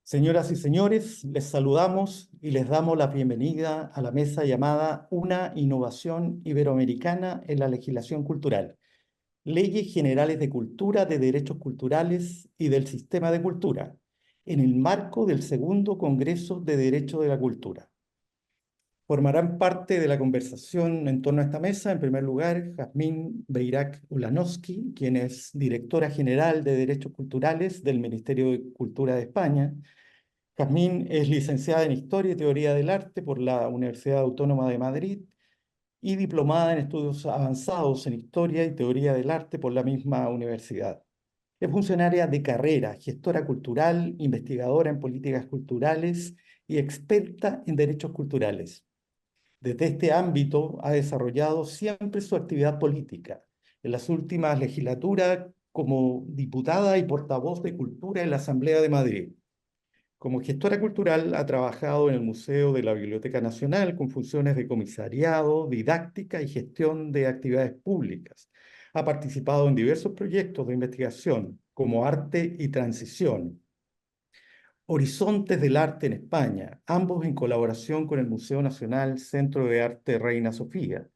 Señoras y señores, les saludamos y les damos la bienvenida a la mesa llamada Una innovación iberoamericana en la legislación cultural, leyes generales de cultura, de derechos culturales y del sistema de cultura, en el marco del segundo Congreso de Derecho de la Cultura. Formarán parte de la conversación en torno a esta mesa, en primer lugar, Jazmín Beirac Ulanowski, quien es directora general de Derechos Culturales del Ministerio de Cultura de España. Jazmín es licenciada en Historia y Teoría del Arte por la Universidad Autónoma de Madrid y diplomada en estudios avanzados en Historia y Teoría del Arte por la misma universidad. Es funcionaria de carrera, gestora cultural, investigadora en políticas culturales y experta en derechos culturales. Desde este ámbito ha desarrollado siempre su actividad política. En las últimas legislaturas como diputada y portavoz de Cultura en la Asamblea de Madrid. Como gestora cultural, ha trabajado en el Museo de la Biblioteca Nacional con funciones de comisariado, didáctica y gestión de actividades públicas. Ha participado en diversos proyectos de investigación, como Arte y Transición, Horizontes del Arte en España, ambos en colaboración con el Museo Nacional Centro de Arte Reina Sofía.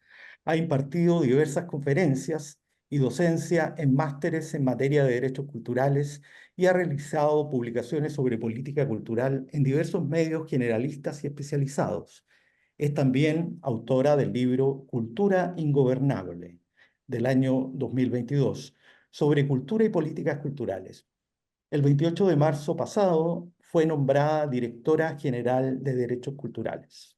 Ha impartido diversas conferencias y docencia en másteres en materia de derechos culturales y ha realizado publicaciones sobre política cultural en diversos medios generalistas y especializados. Es también autora del libro Cultura Ingobernable, del año 2022, sobre cultura y políticas culturales. El 28 de marzo pasado fue nombrada directora general de Derechos Culturales.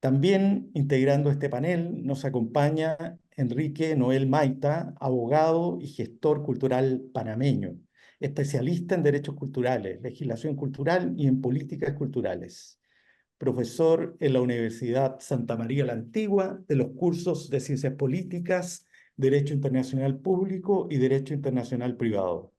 También integrando este panel nos acompaña Enrique Noel Maita, abogado y gestor cultural panameño, especialista en derechos culturales, legislación cultural y en políticas culturales. Profesor en la Universidad Santa María la Antigua de los cursos de Ciencias Políticas, Derecho Internacional Público y Derecho Internacional Privado.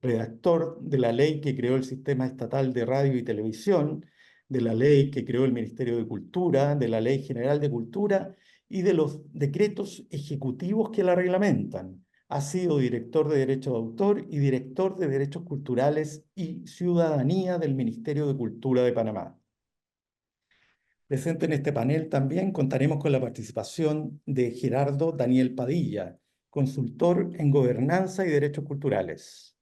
Redactor de la ley que creó el Sistema Estatal de Radio y Televisión, de la ley que creó el Ministerio de Cultura, de la Ley General de Cultura y de los decretos ejecutivos que la reglamentan. Ha sido director de Derecho de Autor y director de Derechos Culturales y Ciudadanía del Ministerio de Cultura de Panamá. Presente en este panel también contaremos con la participación de Gerardo Daniel Padilla, consultor en gobernanza y derechos culturales.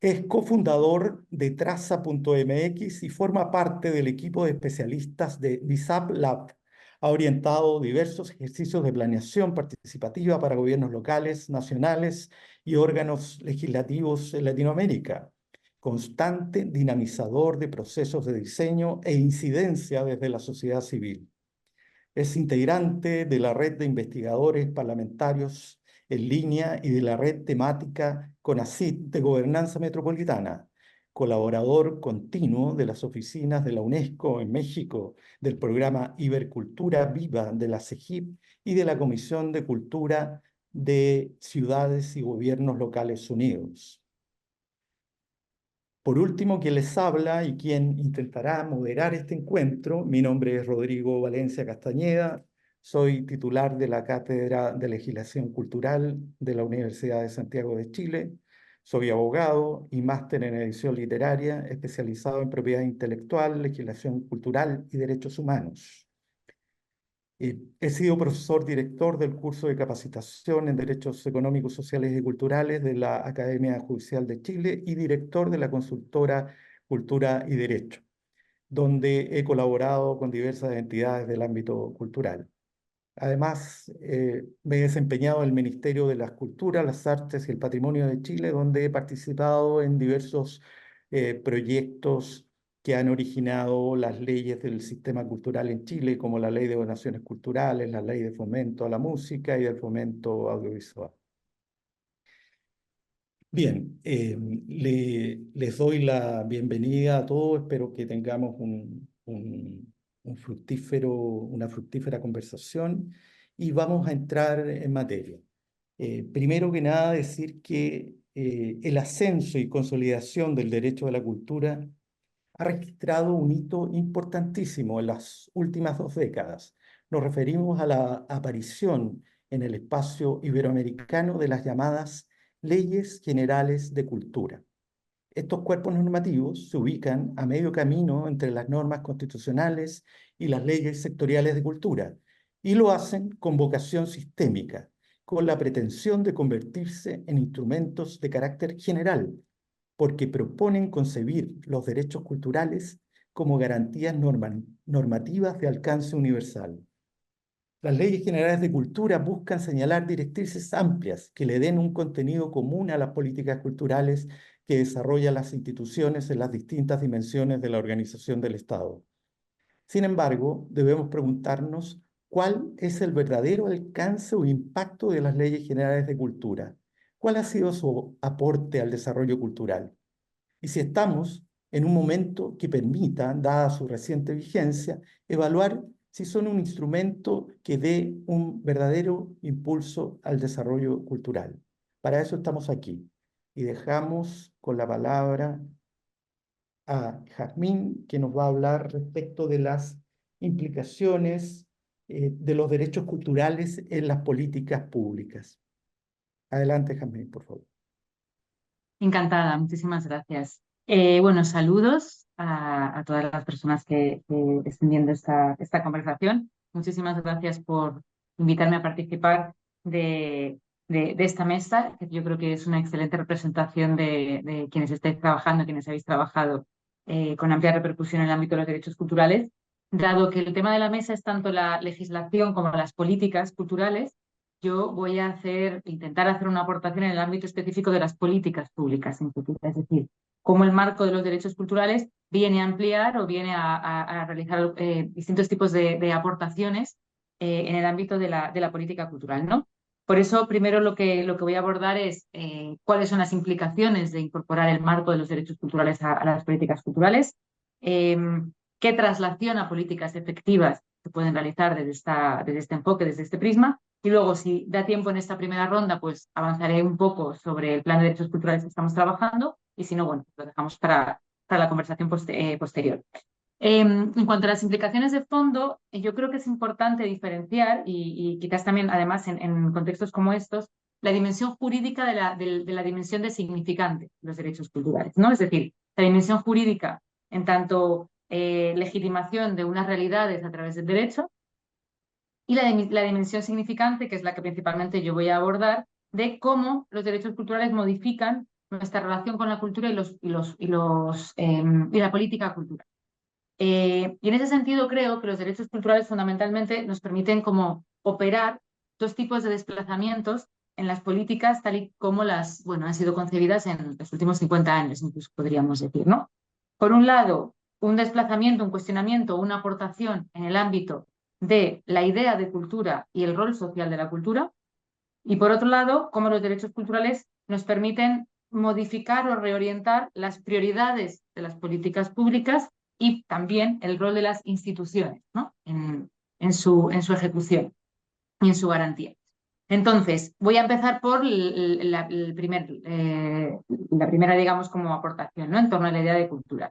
Es cofundador de Traza.mx y forma parte del equipo de especialistas de DISAP Lab. Ha orientado diversos ejercicios de planeación participativa para gobiernos locales, nacionales y órganos legislativos en Latinoamérica. Constante dinamizador de procesos de diseño e incidencia desde la sociedad civil. Es integrante de la red de investigadores parlamentarios en línea y de la red temática CONACYT de Gobernanza Metropolitana, colaborador continuo de las oficinas de la UNESCO en México, del programa Ibercultura Viva de la CEGIP y de la Comisión de Cultura de Ciudades y Gobiernos Locales Unidos. Por último, quien les habla y quien intentará moderar este encuentro, mi nombre es Rodrigo Valencia Castañeda, soy titular de la Cátedra de Legislación Cultural de la Universidad de Santiago de Chile, soy abogado y máster en edición literaria, especializado en propiedad intelectual, legislación cultural y derechos humanos. He sido profesor director del curso de capacitación en Derechos Económicos, Sociales y Culturales de la Academia Judicial de Chile y director de la consultora Cultura y Derecho, donde he colaborado con diversas entidades del ámbito cultural. Además, me he desempeñado en el Ministerio de las Culturas, las Artes y el Patrimonio de Chile, donde he participado en diversos proyectos que han originado las leyes del sistema cultural en Chile, como la Ley de Donaciones Culturales, la Ley de Fomento a la Música y del Fomento Audiovisual. Bien, les doy la bienvenida a todos, espero que tengamos una fructífera conversación y vamos a entrar en materia. Primero que nada, decir que el ascenso y consolidación del derecho a la cultura ha registrado un hito importantísimo en las últimas 2 décadas. Nos referimos a la aparición en el espacio iberoamericano de las llamadas leyes generales de cultura. Estos cuerpos normativos se ubican a medio camino entre las normas constitucionales y las leyes sectoriales de cultura, y lo hacen con vocación sistémica, con la pretensión de convertirse en instrumentos de carácter general, porque proponen concebir los derechos culturales como garantías normativas de alcance universal. Las leyes generales de cultura buscan señalar directrices amplias que le den un contenido común a las políticas culturales que desarrollan las instituciones en las distintas dimensiones de la organización del Estado. Sin embargo, debemos preguntarnos cuál es el verdadero alcance o impacto de las leyes generales de cultura. ¿Cuál ha sido su aporte al desarrollo cultural? Y si estamos en un momento que permita, dada su reciente vigencia, evaluar si son un instrumento que dé un verdadero impulso al desarrollo cultural. Para eso estamos aquí. Y dejamos con la palabra a Jazmín, que nos va a hablar respecto de las implicaciones de los derechos culturales en las políticas públicas. Adelante, Jazmín, por favor. Encantada, muchísimas gracias. Bueno, saludos a todas las personas que estén viendo esta conversación. Muchísimas gracias por invitarme a participar de esta mesa, que yo creo que es una excelente representación de quienes estáis trabajando, quienes habéis trabajado con amplia repercusión en el ámbito de los derechos culturales, dado que el tema de la mesa es tanto la legislación como las políticas culturales. Yo voy a intentar hacer una aportación en el ámbito específico de las políticas públicas en cultura, es decir, cómo el marco de los derechos culturales viene a ampliar o viene a realizar distintos tipos de aportaciones en el ámbito de la política cultural, ¿no? Por eso, primero lo que voy a abordar es cuáles son las implicaciones de incorporar el marco de los derechos culturales a las políticas culturales, qué traslación a políticas efectivas se pueden realizar desde este enfoque, desde este prisma. Y luego, si da tiempo en esta primera ronda, pues avanzaré un poco sobre el plan de derechos culturales que estamos trabajando y si no, bueno, lo dejamos para la conversación posterior. En cuanto a las implicaciones de fondo, yo creo que es importante diferenciar y quizás también, además, en contextos como estos, la dimensión jurídica de la dimensión de significante de los derechos culturales, ¿no? Es decir, la dimensión jurídica en tanto legitimación de unas realidades a través del derecho y la dimensión significante, que es la que principalmente yo voy a abordar, de cómo los derechos culturales modifican nuestra relación con la cultura y la política cultural. Y en ese sentido creo que los derechos culturales fundamentalmente nos permiten como operar dos tipos de desplazamientos en las políticas tal y como han sido concebidas en los últimos 50 años, incluso podríamos decir, ¿no? Por un lado, un desplazamiento, un cuestionamiento, una aportación en el ámbito de la idea de cultura y el rol social de la cultura, y por otro lado, cómo los derechos culturales nos permiten modificar o reorientar las prioridades de las políticas públicas y también el rol de las instituciones, ¿no? en su ejecución y en su garantía. Entonces, voy a empezar por la primera, digamos, como aportación, ¿no? En torno a la idea de cultura.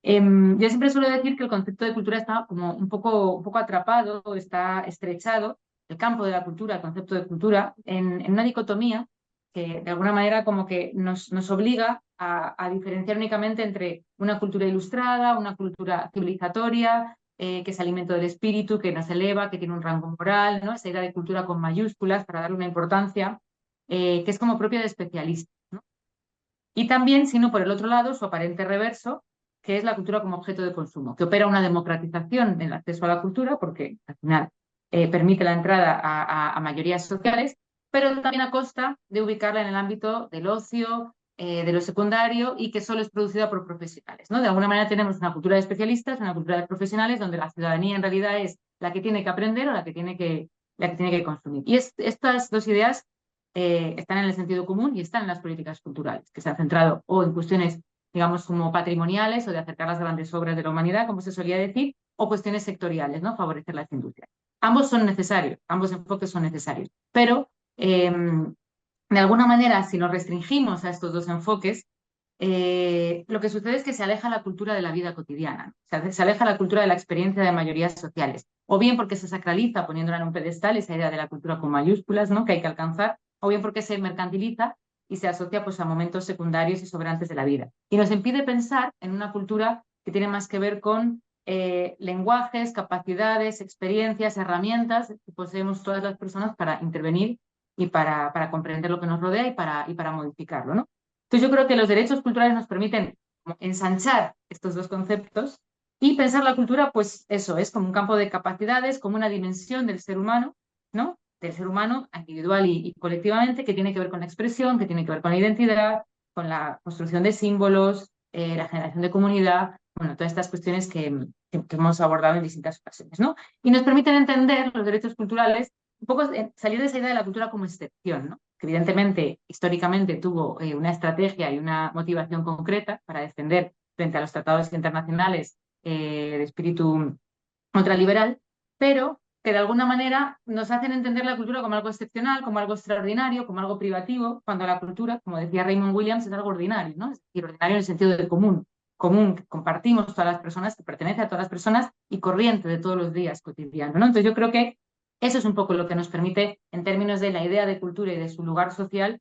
Yo siempre suelo decir que el concepto de cultura está como un poco atrapado, está estrechado, el campo de la cultura, el concepto de cultura, en una dicotomía que de alguna manera como que nos obliga a diferenciar únicamente entre una cultura ilustrada, una cultura civilizatoria, que es alimento del espíritu, que nos eleva, que tiene un rango moral, ¿no? Esa idea de cultura con mayúsculas para darle una importancia que es como propia de especialistas, ¿no? Y también, sino por el otro lado, su aparente reverso, que es la cultura como objeto de consumo, que opera una democratización del acceso a la cultura, porque al final permite la entrada a mayorías sociales, pero también a costa de ubicarla en el ámbito del ocio, de lo secundario y que solo es producida por profesionales, ¿no? De alguna manera tenemos una cultura de especialistas, una cultura de profesionales, donde la ciudadanía en realidad es la que tiene que aprender o la que tiene que consumir. Y estas dos ideas están en el sentido común y están en las políticas culturales, que se han centrado o en cuestiones, digamos, como patrimoniales o de acercar las grandes obras de la humanidad, como se solía decir, o cuestiones sectoriales, ¿no? Favorecer las industrias. Ambos son necesarios, ambos enfoques son necesarios, pero de alguna manera, si nos restringimos a estos dos enfoques, lo que sucede es que se aleja la cultura de la vida cotidiana, se aleja la cultura de la experiencia de mayorías sociales, o bien porque se sacraliza poniéndola en un pedestal, esa idea de la cultura con mayúsculas, ¿no? Que hay que alcanzar, o bien porque se mercantiliza y se asocia pues, a momentos secundarios y sobrantes de la vida. Y nos impide pensar en una cultura que tiene más que ver con lenguajes, capacidades, experiencias, herramientas que poseemos todas las personas para intervenir y para comprender lo que nos rodea y para modificarlo, ¿no? Entonces yo creo que los derechos culturales nos permiten ensanchar estos dos conceptos y pensar la cultura, pues eso, es como un campo de capacidades, como una dimensión del ser humano, ¿no? Del ser humano individual y colectivamente, que tiene que ver con la expresión, que tiene que ver con la identidad, con la construcción de símbolos, la generación de comunidad, bueno, todas estas cuestiones que hemos abordado en distintas ocasiones, ¿no? Y nos permiten entender los derechos culturales, un poco salir de esa idea de la cultura como excepción, ¿no? Que evidentemente, históricamente tuvo una estrategia y una motivación concreta para defender frente a los tratados internacionales de espíritu ultraliberal, pero que de alguna manera nos hacen entender la cultura como algo excepcional, como algo extraordinario, como algo privativo, cuando la cultura, como decía Raymond Williams, es algo ordinario, ¿no? Es decir, ordinario en el sentido de común que compartimos todas las personas, que pertenece a todas las personas y corriente de todos los días cotidianos, ¿no? Entonces yo creo que eso es un poco lo que nos permite, en términos de la idea de cultura y de su lugar social,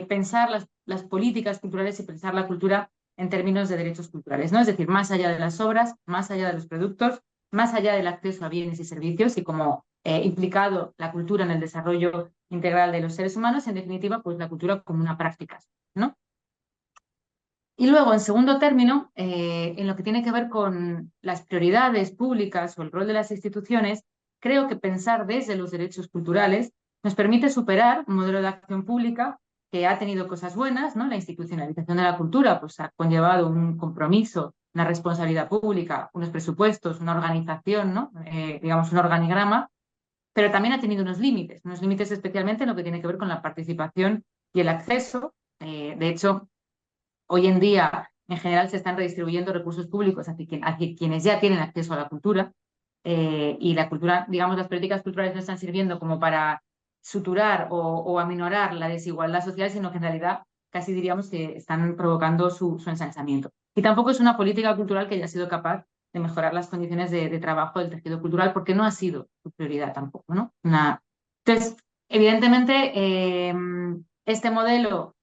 pensar las políticas culturales y pensar la cultura en términos de derechos culturales, ¿no? Es decir, más allá de las obras, más allá de los productos, más allá del acceso a bienes y servicios y como implicado la cultura en el desarrollo integral de los seres humanos, en definitiva, pues la cultura como una práctica, ¿no? Y luego, en segundo término, en lo que tiene que ver con las prioridades públicas o el rol de las instituciones, creo que pensar desde los derechos culturales nos permite superar un modelo de acción pública que ha tenido cosas buenas, ¿no? La institucionalización de la cultura pues, ha conllevado un compromiso, una responsabilidad pública, unos presupuestos, una organización, ¿no? Digamos, un organigrama, pero también ha tenido unos límites especialmente en lo que tiene que ver con la participación y el acceso. De hecho, hoy en día, en general, se están redistribuyendo recursos públicos hacia quienes ya tienen acceso a la cultura y la cultura, digamos, las políticas culturales no están sirviendo como para suturar o aminorar la desigualdad social, sino que en realidad casi diríamos que están provocando su ensanchamiento. Y tampoco es una política cultural que haya sido capaz de mejorar las condiciones de trabajo del tejido cultural, porque no ha sido su prioridad tampoco, ¿no? Entonces, evidentemente, este modelo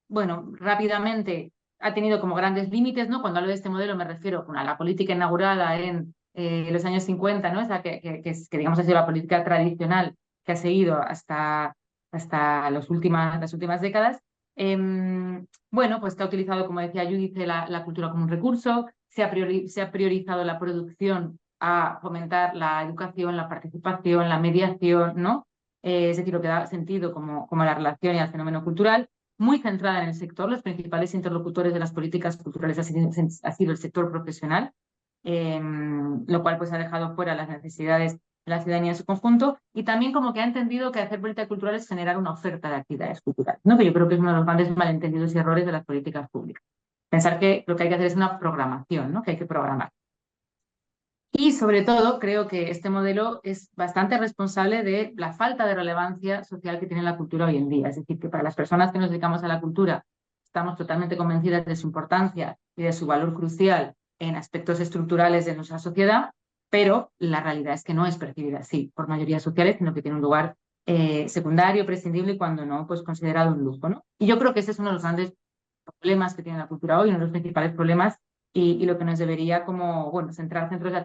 bueno, rápidamente ha tenido como grandes límites, ¿no? Cuando hablo de este modelo me refiero a la política inaugurada en los años 50, ¿no? Esa que digamos ha sido la política tradicional que ha seguido hasta las últimas décadas. Bueno, pues que ha utilizado, como decía Judith, la cultura como un recurso, se ha priorizado la producción a fomentar la educación, la participación, la mediación, ¿no? Es decir, lo que da sentido como la relación y al fenómeno cultural, muy centrada en el sector. Los principales interlocutores de las políticas culturales ha sido el sector profesional, lo cual pues ha dejado fuera las necesidades de la ciudadanía en su conjunto y también como que ha entendido que hacer política cultural es generar una oferta de actividades culturales, ¿no? Que yo creo que es uno de los grandes malentendidos y errores de las políticas públicas. Pensar que lo que hay que hacer es una programación, ¿no? Que hay que programar. Y sobre todo, creo que este modelo es bastante responsable de la falta de relevancia social que tiene la cultura hoy en día. Es decir, que para las personas que nos dedicamos a la cultura estamos totalmente convencidas de su importancia y de su valor crucial en aspectos estructurales de nuestra sociedad, pero la realidad es que no es percibida así por mayorías sociales, sino que tiene un lugar secundario, prescindible y cuando no, pues considerado un lujo, ¿no? Y yo creo que ese es uno de los grandes problemas que tiene la cultura hoy, uno de los principales problemas y lo que nos debería como, bueno, centrar nuestra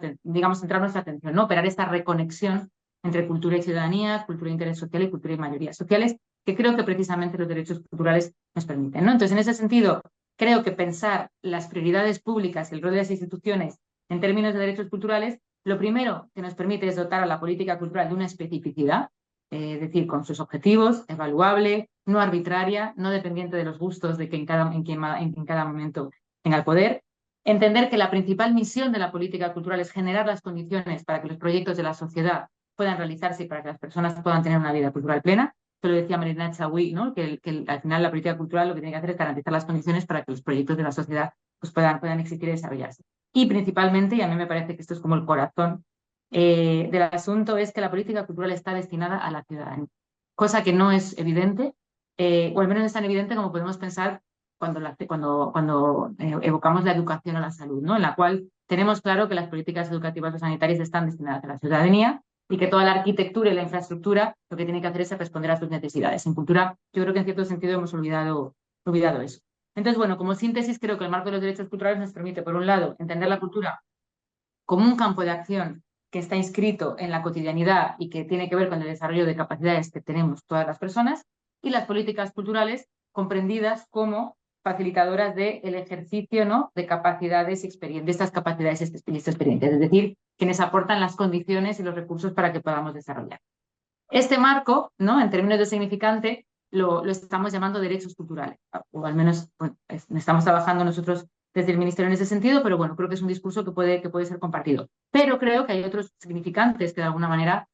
atención, ¿no? Operar esta reconexión entre cultura y ciudadanía, cultura e interés social y cultura y mayorías sociales, que creo que precisamente los derechos culturales nos permiten, ¿no? Entonces, en ese sentido, creo que pensar las prioridades públicas y el rol de las instituciones en términos de derechos culturales, lo primero que nos permite es dotar a la política cultural de una especificidad, es decir, con sus objetivos, evaluable, no arbitraria, no dependiente de los gustos de quien en cada momento tenga el poder. Entender que la principal misión de la política cultural es generar las condiciones para que los proyectos de la sociedad puedan realizarse y para que las personas puedan tener una vida cultural plena. Esto lo decía Marina Chaui, ¿no? que al final la política cultural lo que tiene que hacer es garantizar las condiciones para que los proyectos de la sociedad pues, puedan existir y desarrollarse. Y principalmente, y a mí me parece que esto es como el corazón del asunto, es que la política cultural está destinada a la ciudadanía, cosa que no es evidente, o al menos no es tan evidente como podemos pensar cuando evocamos la educación o la salud, ¿no? En la cual tenemos claro que las políticas educativas o sanitarias están destinadas a la ciudadanía, y que toda la arquitectura y la infraestructura lo que tiene que hacer es responder a sus necesidades. En cultura, yo creo que en cierto sentido hemos olvidado eso. Entonces, bueno, como síntesis, creo que el marco de los derechos culturales nos permite, por un lado, entender la cultura como un campo de acción que está inscrito en la cotidianidad y que tiene que ver con el desarrollo de capacidades que tenemos todas las personas, y las políticas culturales comprendidas como facilitadoras del ejercicio, ¿no?, de capacidades y de estas capacidades y estas experiencias, es decir, quienes aportan las condiciones y los recursos para que podamos desarrollar. Este marco, ¿no?, en términos de significante, lo estamos llamando derechos culturales, o al menos bueno, estamos trabajando nosotros desde el Ministerio en ese sentido, pero bueno, creo que es un discurso que puede ser compartido. Pero creo que hay otros significantes que de alguna manera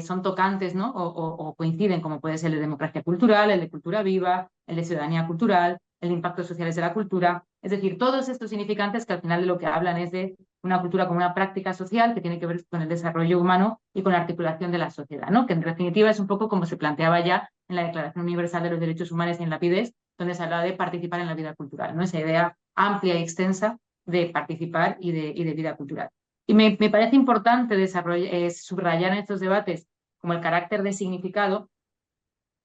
son tocantes, ¿no?, o coinciden, como puede ser el de democracia cultural, el de cultura viva, el de ciudadanía cultural, el de impactos sociales de la cultura. Es decir, todos estos significantes que al final de lo que hablan es de una cultura como una práctica social que tiene que ver con el desarrollo humano y con la articulación de la sociedad, ¿no?, que en definitiva es un poco como se planteaba ya en la Declaración Universal de los Derechos Humanos y en la PIDES, donde se habla de participar en la vida cultural, ¿no?, esa idea amplia y extensa de participar y de vida cultural. Y me parece importante subrayar en estos debates como el carácter de significado,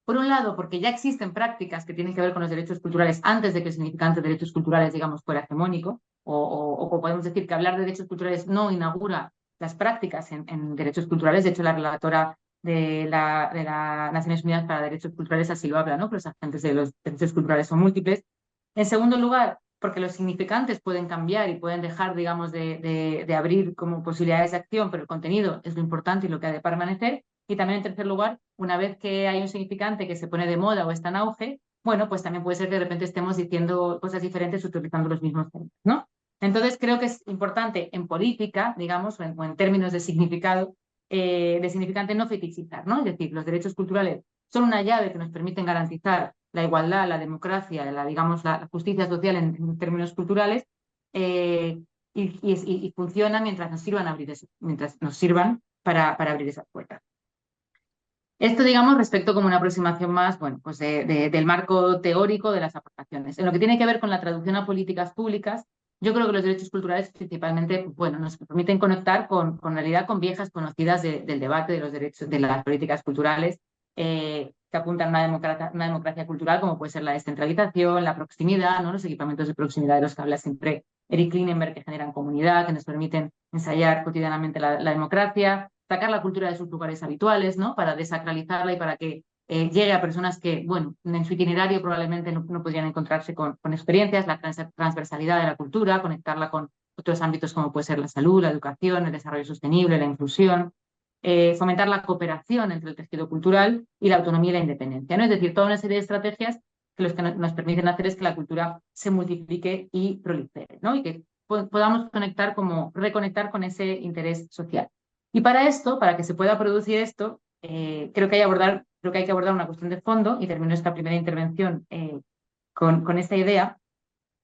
por un lado, porque ya existen prácticas que tienen que ver con los derechos culturales antes de que el significante de derechos culturales, digamos, fuera hegemónico, o podemos decir que hablar de derechos culturales no inaugura las prácticas en derechos culturales. De hecho, la relatora de la Naciones Unidas para Derechos Culturales así lo habla, ¿no?, que los agentes de los derechos culturales son múltiples. En segundo lugar, porque los significantes pueden cambiar y pueden dejar, digamos, de abrir como posibilidades de acción, pero el contenido es lo importante y lo que ha de permanecer. Y también, en tercer lugar, una vez que hay un significante que se pone de moda o está en auge, bueno, pues también puede ser que de repente estemos diciendo cosas diferentes utilizando los mismos términos, ¿no? Entonces, creo que es importante en política, digamos, o en términos de significado, de significante no fetichizar, ¿no? Es decir, los derechos culturales son una llave que nos permiten garantizar la igualdad, la democracia, digamos, la justicia social en términos culturales, y funcionan mientras nos sirvan para abrir esas puertas. Esto, digamos, respecto como una aproximación más, bueno, pues del marco teórico de las aportaciones. En lo que tiene que ver con la traducción a políticas públicas, yo creo que los derechos culturales principalmente, bueno, nos permiten conectar con realidad, con viejas conocidas del debate de los derechos, de las políticas culturales, que apuntan a una democracia cultural, como puede ser la descentralización, la proximidad, ¿no?, los equipamientos de proximidad de los que habla siempre Eric Klinenberg, que generan comunidad, que nos permiten ensayar cotidianamente la democracia, sacar la cultura de sus lugares habituales, ¿no?, para desacralizarla y para que llegue a personas que, bueno, en su itinerario probablemente no podrían encontrarse con experiencias, la transversalidad de la cultura, conectarla con otros ámbitos como puede ser la salud, la educación, el desarrollo sostenible, la inclusión, fomentar la cooperación entre el tejido cultural y la autonomía y la independencia, ¿no? Es decir, toda una serie de estrategias que lo que nos permiten hacer es que la cultura se multiplique y prolifere, ¿no?, y que podamos reconectar con ese interés social. Y para esto, para que se pueda producir esto, creo que hay que abordar una cuestión de fondo, y termino esta primera intervención con esta idea,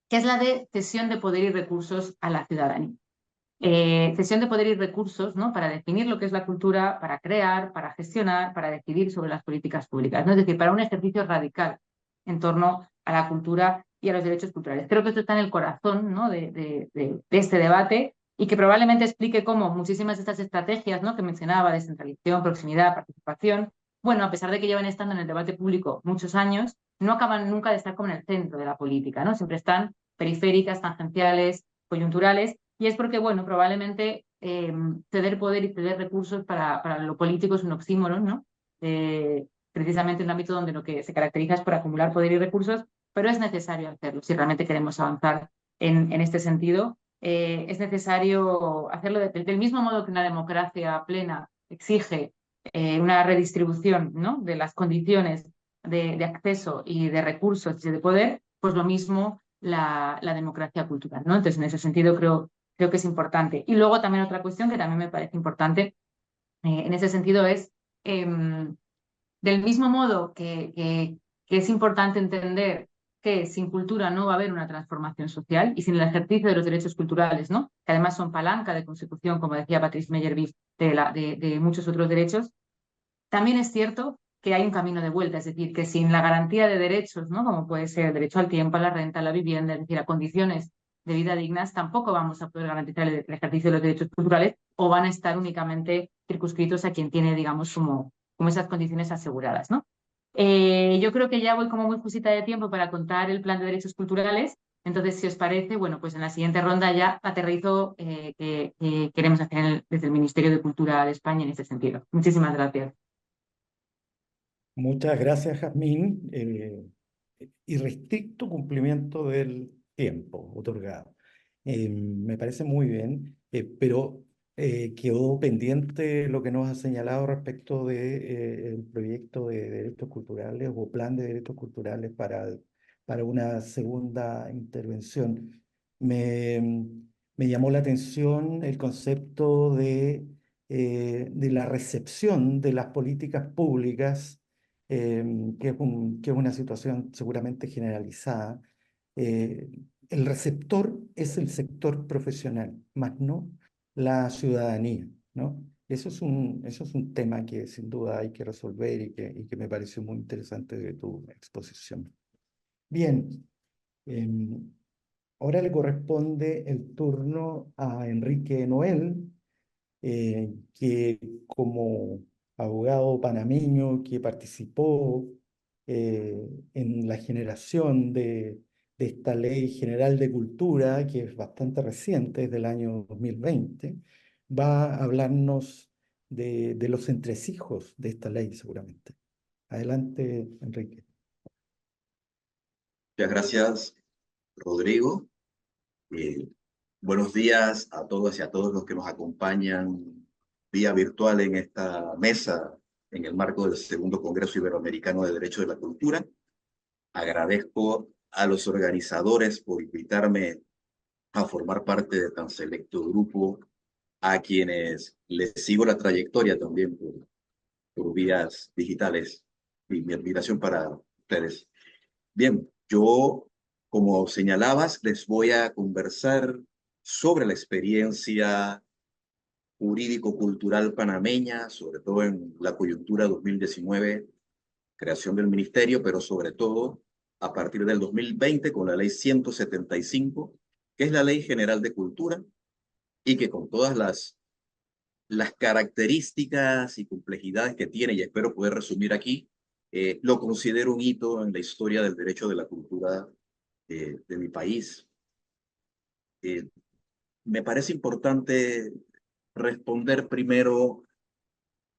que es la de cesión de poder y recursos a la ciudadanía. Cesión de poder y recursos, ¿no?, para definir lo que es la cultura, para crear, para gestionar, para decidir sobre las políticas públicas, ¿no? Es decir, para un ejercicio radical en torno a la cultura y a los derechos culturales. Creo que esto está en el corazón, ¿no?, de este debate, y que probablemente explique cómo muchísimas de estas estrategias, ¿no?, que mencionaba, descentralización, proximidad, participación, bueno, a pesar de que llevan estando en el debate público muchos años, no acaban nunca de estar como en el centro de la política, ¿no? Siempre están periféricas, tangenciales, coyunturales, y es porque, bueno, probablemente ceder poder y ceder recursos para lo político es un oxímoron, ¿no? Precisamente en un ámbito donde lo que se caracteriza es por acumular poder y recursos, pero es necesario hacerlo si realmente queremos avanzar en este sentido. Es necesario hacerlo del mismo modo que una democracia plena exige una redistribución, ¿no?, de las condiciones de acceso y de recursos y de poder, pues lo mismo la democracia cultural, ¿no? Entonces, en ese sentido creo que es importante. Y luego también otra cuestión que también me parece importante en ese sentido es, del mismo modo que es importante entender que sin cultura no va a haber una transformación social, y sin el ejercicio de los derechos culturales, ¿no?, que además son palanca de consecución, como decía Patrice Meyerbeer, de muchos otros derechos, también es cierto que hay un camino de vuelta, es decir, que sin la garantía de derechos, ¿no?, como puede ser el derecho al tiempo, a la renta, a la vivienda, es decir, a condiciones de vida dignas, tampoco vamos a poder garantizar el ejercicio de los derechos culturales, o van a estar únicamente circunscritos a quien tiene, digamos, como esas condiciones aseguradas, ¿no? Yo creo que ya voy como muy justita de tiempo para contar el plan de derechos culturales. Entonces, si os parece, bueno, pues en la siguiente ronda ya aterrizo que queremos hacer desde el Ministerio de Cultura de España en ese sentido. Muchísimas gracias. Muchas gracias, Jazmín. Irrestricto cumplimiento del tiempo otorgado. Me parece muy bien, pero quedó pendiente lo que nos ha señalado respecto de, el proyecto de derechos culturales o plan de derechos culturales para una segunda intervención. Me, me llamó la atención el concepto de la recepción de las políticas públicas, que es una situación seguramente generalizada. Eh, el receptor es el sector profesional, más no la ciudadanía, ¿no? Eso es un tema que sin duda hay que resolver y que me pareció muy interesante de tu exposición. Bien, em, ahora le corresponde el turno a Enrique Noel, que como abogado panameño que participó en la generación de esta Ley General de Cultura, que es bastante reciente, es del año 2020, va a hablarnos de los entresijos de esta ley seguramente. Adelante, Enrique. Muchas gracias, Rodrigo. Eh, Buenos días a todos y a todos los que nos acompañan vía virtual en esta mesa en el marco del Segundo Congreso Iberoamericano de Derecho de la Cultura. Agradezco a los organizadores por invitarme a formar parte de tan selecto grupo, a quienes les sigo la trayectoria también por vías digitales, y mi admiración para ustedes. Bien, yo, como señalabas, les voy a conversar sobre la experiencia jurídico-cultural panameña, sobre todo en la coyuntura 2019, creación del ministerio, pero sobre todo a partir del 2020 con la ley 175, que es la Ley General de Cultura, y que con todas las características y complejidades que tiene, y espero poder resumir aquí, lo considero un hito en la historia del derecho de la cultura de mi país. Eh, Me parece importante responder primero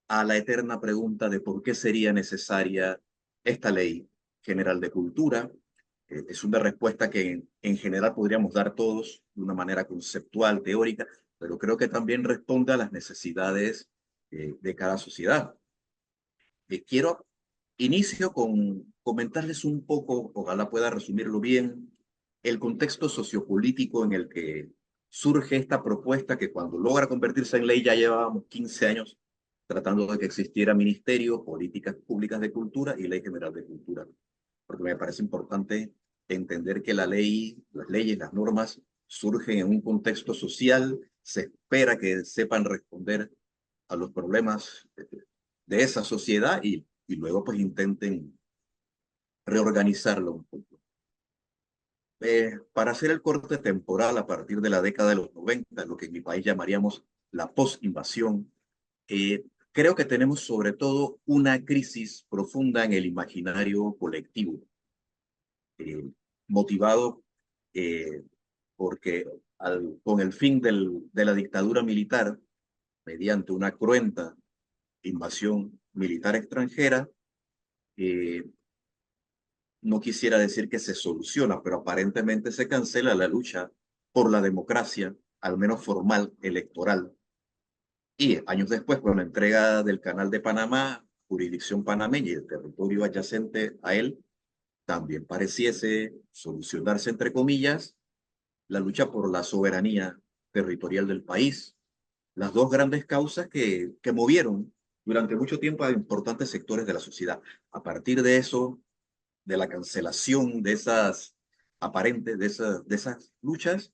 a la eterna pregunta de por qué sería necesaria esta ley general de cultura. Es una respuesta que en general podríamos dar todos de una manera conceptual, teórica, pero creo que también responde a las necesidades de cada sociedad. Quiero inicio con comentarles un poco, ojalá pueda resumirlo bien, el contexto sociopolítico en el que surge esta propuesta que cuando logra convertirse en ley ya llevábamos 15 años tratando de que existiera ministerio, políticas públicas de cultura y ley general de cultura. Porque me parece importante entender que la ley, las leyes, las normas surgen en un contexto social, se espera que sepan responder a los problemas de esa sociedad y luego pues intenten reorganizarlo un poco. Para hacer el corte temporal a partir de la década de los 90, lo que en mi país llamaríamos la post-invasión, creo que tenemos sobre todo una crisis profunda en el imaginario colectivo, eh, motivado porque con el fin de la dictadura militar, mediante una cruenta invasión militar extranjera, eh, no quisiera decir que se soluciona, pero aparentemente se cancela la lucha por la democracia, al menos formal, electoral. Y años después, con la entrega del Canal de Panamá, jurisdicción panameña y el territorio adyacente a él, también pareciese solucionarse, entre comillas, la lucha por la soberanía territorial del país. Las dos grandes causas que movieron durante mucho tiempo a importantes sectores de la sociedad. A partir de eso, de la cancelación de esas aparentes, de esas luchas,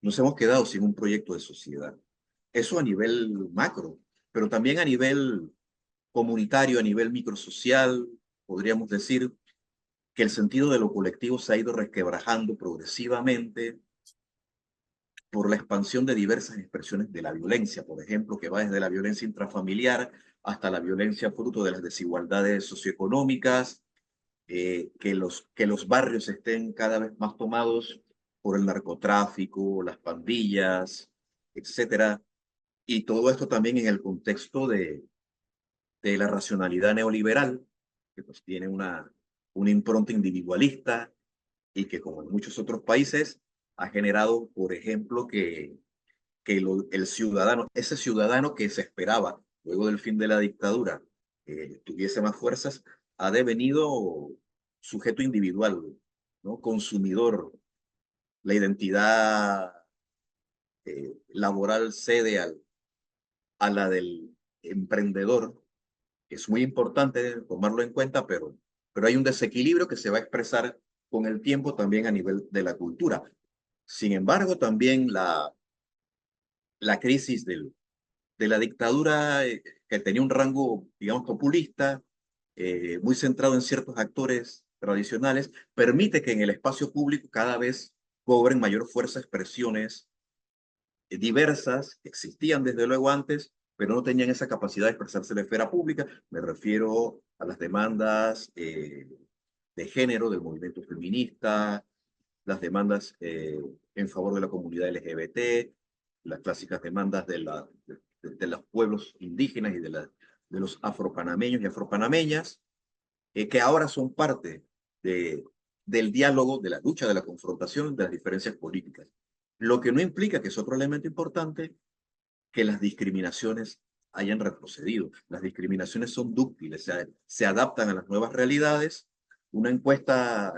nos hemos quedado sin un proyecto de sociedad. Eso a nivel macro, pero también a nivel comunitario, a nivel microsocial, podríamos decir que el sentido de lo colectivo se ha ido resquebrajando progresivamente. por la expansión de diversas expresiones de la violencia, por ejemplo, que va desde la violencia intrafamiliar hasta la violencia fruto de las desigualdades socioeconómicas, que los barrios estén cada vez más tomados por el narcotráfico, las pandillas, etcétera. Y todo esto también en el contexto de la racionalidad neoliberal, que pues tiene una impronta individualista y que, como en muchos otros países, ha generado, por ejemplo, el ciudadano, ese ciudadano que se esperaba luego del fin de la dictadura, tuviese más fuerzas, ha devenido sujeto individual, ¿no? Consumidor. La identidad laboral cede a la del emprendedor. Es muy importante tomarlo en cuenta, pero hay un desequilibrio que se va a expresar con el tiempo también a nivel de la cultura. Sin embargo, también la crisis de la dictadura, que tenía un rango, digamos, populista, muy centrado en ciertos actores tradicionales, permite que en el espacio público cada vez cobren mayor fuerza expresiones diversas, que existían desde luego antes, pero no tenían esa capacidad de expresarse en la esfera pública. Me refiero a las demandas de género del movimiento feminista, las demandas en favor de la comunidad LGBT, las clásicas demandas de los pueblos indígenas y de los afropanameños y afropanameñas, que ahora son parte de, del diálogo, de la lucha, de la confrontación, de las diferencias políticas. Lo que no implica, que es otro elemento importante, que las discriminaciones hayan retrocedido. Las discriminaciones son dúctiles, se adaptan a las nuevas realidades. Una encuesta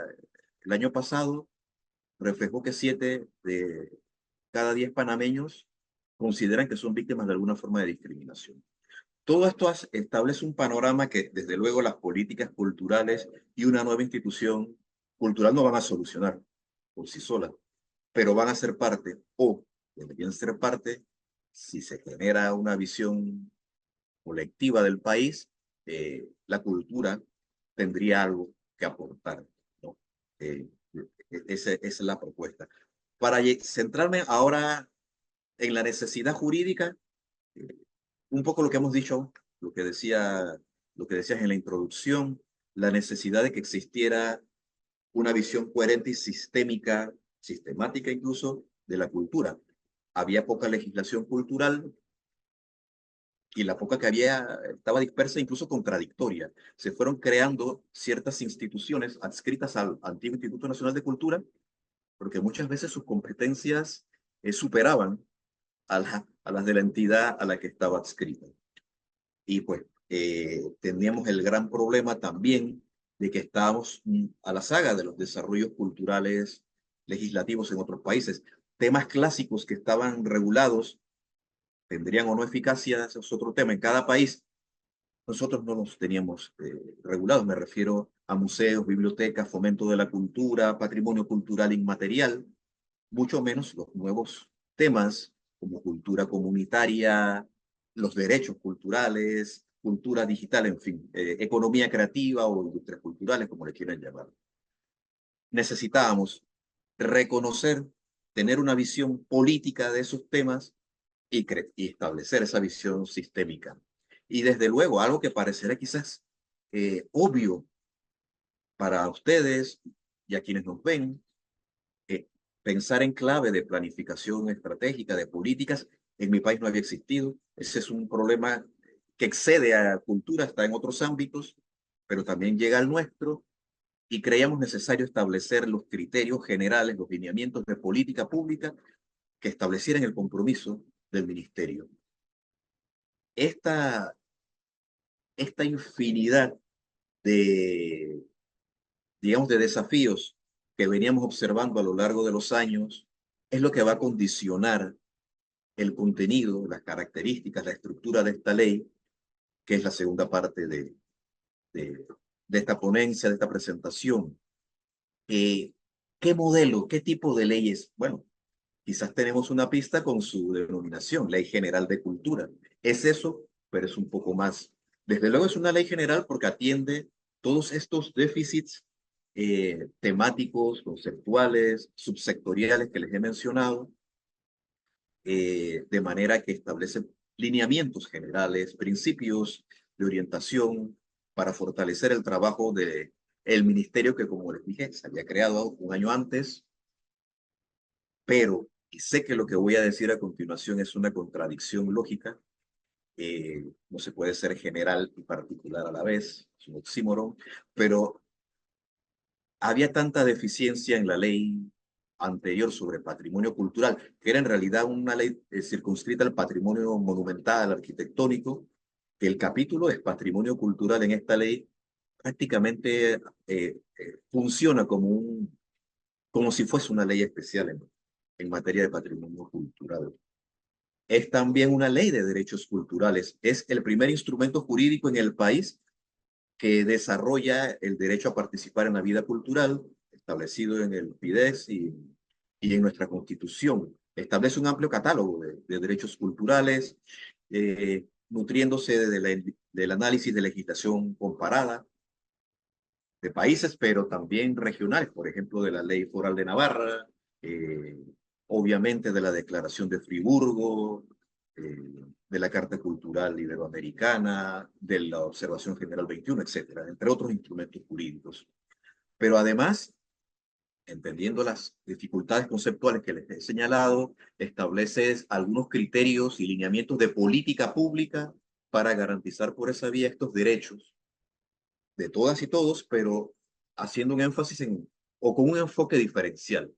el año pasado reflejó que 7 de cada 10 panameños consideran que son víctimas de alguna forma de discriminación. Todo esto establece un panorama que, desde luego, las políticas culturales y una nueva institución cultural no van a solucionar por sí solas, pero van a ser parte, o deberían ser parte, si se genera una visión colectiva del país, la cultura tendría algo que aportar, ¿no? Esa es la propuesta. Para centrarme ahora en la necesidad jurídica, eh, un poco lo que hemos dicho, lo que decías en la introducción, la necesidad de que existiera una visión coherente y sistémica, sistemática incluso, de la cultura. Había poca legislación cultural y la poca que había estaba dispersa, incluso contradictoria. Se fueron creando ciertas instituciones adscritas al antiguo Instituto Nacional de Cultura, porque muchas veces sus competencias superaban a las de la entidad a la que estaba adscrita. Y pues teníamos el gran problema también de que estábamos a la saga de los desarrollos culturales legislativos en otros países. Temas clásicos que estaban regulados tendrían o no eficacia, ese es otro tema. En cada país nosotros no los teníamos regulados. Me refiero a museos, bibliotecas, fomento de la cultura, patrimonio cultural inmaterial, mucho menos los nuevos temas como cultura comunitaria, los derechos culturales, cultura digital, en fin, economía creativa o industrias culturales, como le quieran llamar. Necesitábamos reconocer, tener una visión política de esos temas y establecer esa visión sistémica. Y desde luego, algo que parecerá quizás obvio para ustedes y a quienes nos ven, pensar en clave de planificación estratégica, de políticas, en mi país no había existido. Ese es un problema que excede a cultura, está en otros ámbitos, pero también llega al nuestro, y creíamos necesario establecer los criterios generales, los lineamientos de política pública que establecieran el compromiso del ministerio. Esta infinidad de, digamos, de desafíos que veníamos observando a lo largo de los años es lo que va a condicionar el contenido, las características, la estructura de esta ley, que es la segunda parte de esta ponencia, de esta presentación. ¿Qué modelo, qué tipo de leyes? Bueno, quizás tenemos una pista con su denominación, Ley General de Cultura. Es eso, pero es un poco más. Desde luego es una ley general porque atiende todos estos déficits temáticos, conceptuales, subsectoriales que les he mencionado, de manera que establece lineamientos generales, principios de orientación para fortalecer el trabajo del ministerio que, como les dije, se había creado un año antes, pero, y sé que lo que voy a decir a continuación es una contradicción lógica, no se puede ser general y particular a la vez, es un oxímoron, pero había tanta deficiencia en la ley anterior sobre patrimonio cultural, que era en realidad una ley circunscrita al patrimonio monumental, arquitectónico, que el capítulo de patrimonio cultural en esta ley prácticamente funciona como si fuese una ley especial en materia de patrimonio cultural. Es también una ley de derechos culturales. Es el primer instrumento jurídico en el país que desarrolla el derecho a participar en la vida cultural, establecido en el PIDES y en nuestra Constitución. Establece un amplio catálogo de derechos culturales, nutriéndose del análisis de legislación comparada de países, pero también regionales, por ejemplo, de la Ley Foral de Navarra, obviamente de la Declaración de Friburgo, de la Carta Cultural Iberoamericana, de la Observación General 21, etcétera, entre otros instrumentos jurídicos. Pero además, entendiendo las dificultades conceptuales que les he señalado, establece algunos criterios y lineamientos de política pública para garantizar por esa vía estos derechos de todas y todos, pero haciendo un énfasis o con un enfoque diferencial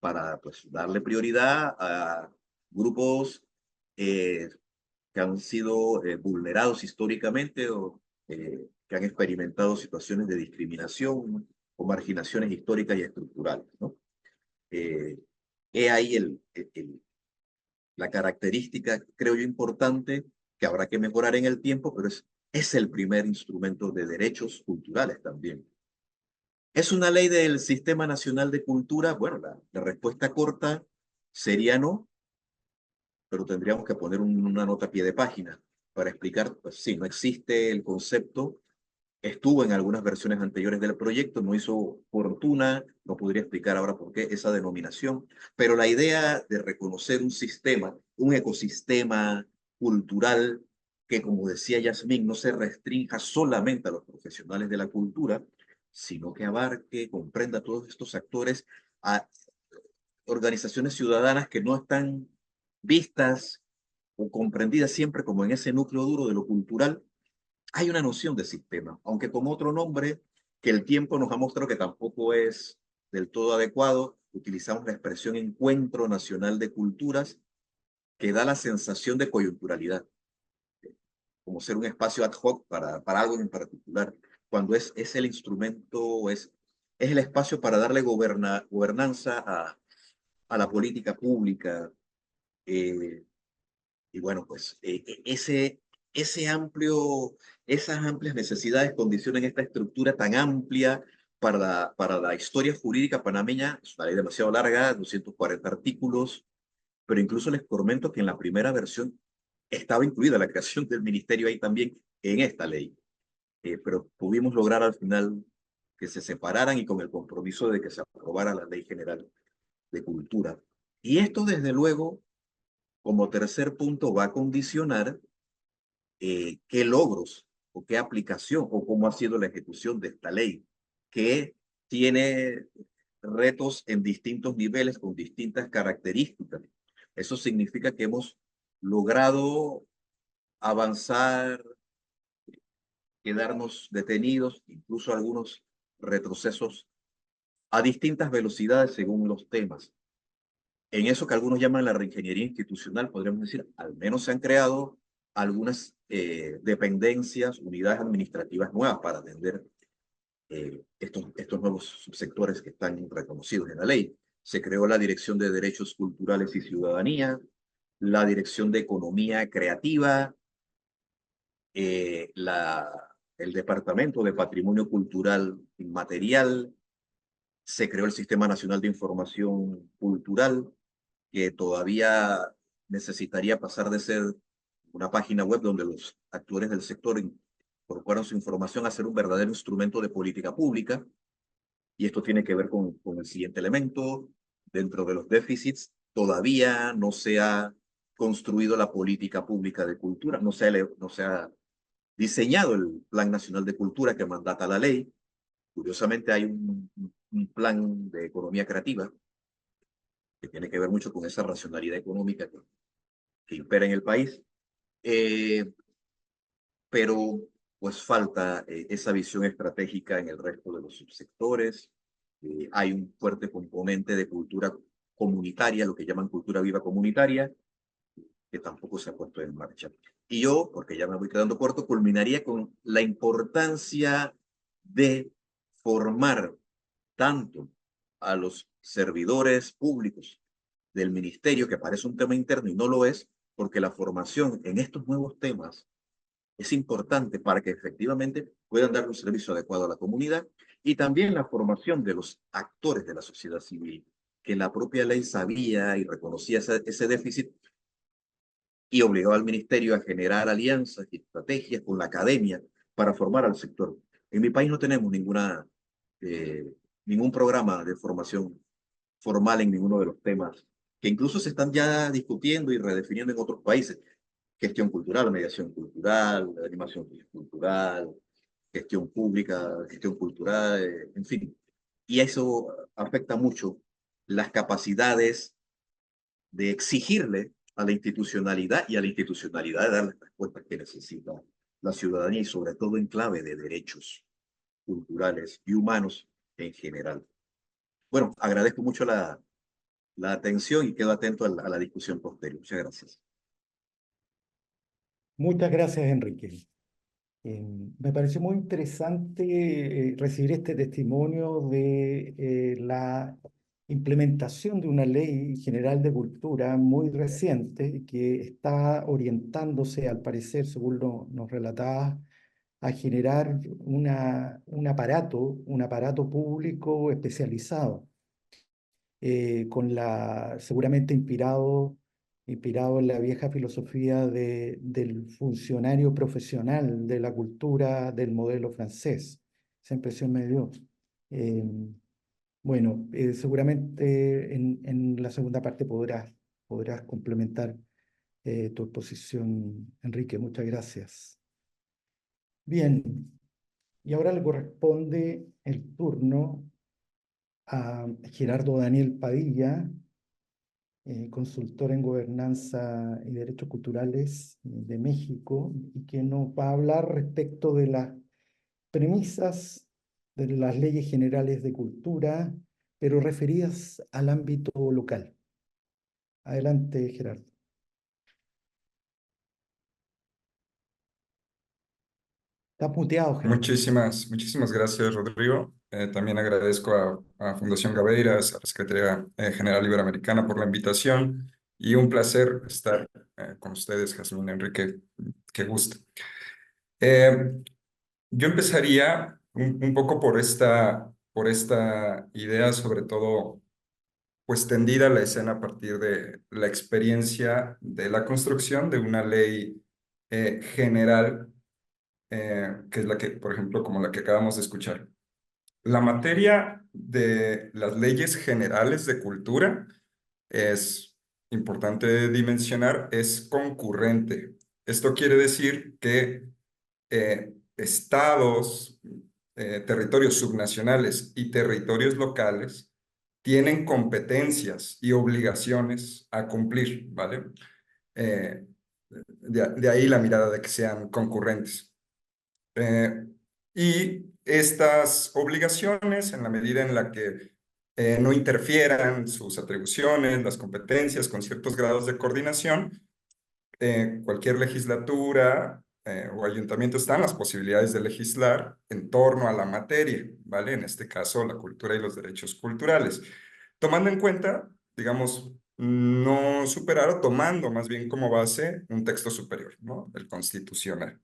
para pues, darle prioridad a grupos que han sido vulnerados históricamente o que han experimentado situaciones de discriminación o marginaciones históricas y estructurales, ¿no? He ahí la característica, creo yo, importante que habrá que mejorar en el tiempo, pero es el primer instrumento de derechos culturales también. ¿Es una ley del Sistema Nacional de Cultura? Bueno, la respuesta corta sería no, pero tendríamos que poner una nota a pie de página para explicar, pues sí, no existe el concepto, estuvo en algunas versiones anteriores del proyecto, no hizo fortuna, no podría explicar ahora por qué esa denominación, pero la idea de reconocer un sistema, un ecosistema cultural que, como decía Yasmín, no se restrinja solamente a los profesionales de la cultura, sino que abarque, comprenda a todos estos actores, a organizaciones ciudadanas que no están vistas o comprendidas siempre como en ese núcleo duro de lo cultural. Hay una noción de sistema, aunque con otro nombre que el tiempo nos ha mostrado que tampoco es del todo adecuado. Utilizamos la expresión Encuentro Nacional de Culturas, que da la sensación de coyunturalidad, como ser un espacio ad hoc para algo en particular, cuando es el instrumento, es el espacio para darle gobernanza a la política pública. Y bueno, pues esas amplias necesidades condicionan esta estructura tan amplia para la historia jurídica panameña. Es una ley demasiado larga, 240 artículos, pero incluso les comento que en la primera versión estaba incluida la creación del ministerio ahí también en esta ley. Pero pudimos lograr al final que se separaran y con el compromiso de que se aprobara la Ley General de Cultura. Y esto, desde luego, como tercer punto, va a condicionar qué logros o qué aplicación o cómo ha sido la ejecución de esta ley, que tiene retos en distintos niveles con distintas características. Eso significa que hemos logrado avanzar, quedarnos detenidos, incluso algunos retrocesos a distintas velocidades según los temas. En eso que algunos llaman la reingeniería institucional, podríamos decir, al menos se han creado algunas dependencias, unidades administrativas nuevas para atender estos nuevos subsectores que están reconocidos en la ley. Se creó la Dirección de Derechos Culturales y Ciudadanía, la Dirección de Economía Creativa, el Departamento de Patrimonio Cultural Inmaterial, se creó el Sistema Nacional de Información Cultural, que todavía necesitaría pasar de ser una página web donde los actores del sector incorporan su información a ser un verdadero instrumento de política pública. Y esto tiene que ver con el siguiente elemento. Dentro de los déficits, todavía no se ha construido la política pública de cultura, no se ha diseñado el Plan Nacional de Cultura que mandata la ley. Curiosamente hay un plan de economía creativa que tiene que ver mucho con esa racionalidad económica que impera en el país, pero pues falta esa visión estratégica en el resto de los subsectores. Hay un fuerte componente de cultura comunitaria, lo que llaman cultura viva comunitaria, que tampoco se ha puesto en marcha. Y yo, porque ya me voy quedando corto, culminaría con la importancia de formar tanto a los servidores públicos del ministerio, que parece un tema interno y no lo es, porque la formación en estos nuevos temas es importante para que efectivamente puedan dar un servicio adecuado a la comunidad, y también la formación de los actores de la sociedad civil, que la propia ley sabía y reconocía ese déficit y obligaba al ministerio a generar alianzas y estrategias con la academia para formar al sector. En mi país no tenemos ningún programa de formación formal en ninguno de los temas, que incluso se están ya discutiendo y redefiniendo en otros países. Gestión cultural, mediación cultural, animación cultural, gestión pública, gestión cultural, en fin. Y eso afecta mucho las capacidades de exigirle a la institucionalidad y a la institucionalidad de dar las respuestas que necesita la ciudadanía, y sobre todo en clave de derechos culturales y humanos en general. Bueno, agradezco mucho la atención y quedo atento a la discusión posterior. Muchas gracias. Muchas gracias, Enrique. Me pareció muy interesante recibir este testimonio de la implementación de una ley general de cultura muy reciente que está orientándose, al parecer, según nos relatabas, a generar un aparato público especializado, seguramente inspirado en la vieja filosofía del funcionario profesional de la cultura del modelo francés. Esa impresión me dio. Eh, bueno, seguramente en la segunda parte podrás complementar tu exposición, Enrique. Muchas gracias. Bien, y ahora le corresponde el turno a Gerardo Daniel Padilla, consultor en gobernanza y derechos culturales de México, y que nos va a hablar respecto de las premisas de las leyes generales de cultura, pero referidas al ámbito local. Adelante, Gerardo. Estás muteado, Gerardo. Muchísimas gracias, Rodrigo. También agradezco a Fundación Gaveiras, a la Secretaría General Iberoamericana por la invitación, y un placer estar con ustedes, Jazmín, Enrique, qué gusto. Yo empezaría un poco por esta idea, sobre todo, pues tendida la escena a partir de la experiencia de la construcción de una ley general, que es la que, por ejemplo, como la que acabamos de escuchar. La materia de las leyes generales de cultura es importante dimensionar, es concurrente. Esto quiere decir que estados, territorios subnacionales y territorios locales tienen competencias y obligaciones a cumplir, ¿vale? De ahí la mirada de que sean concurrentes. Y estas obligaciones, en la medida en la que no interfieran sus atribuciones, las competencias, con ciertos grados de coordinación, cualquier legislatura o ayuntamiento está en las posibilidades de legislar en torno a la materia, ¿vale? En este caso, la cultura y los derechos culturales. Tomando en cuenta, digamos, no superar o tomando más bien como base un texto superior, ¿no? El constitucional.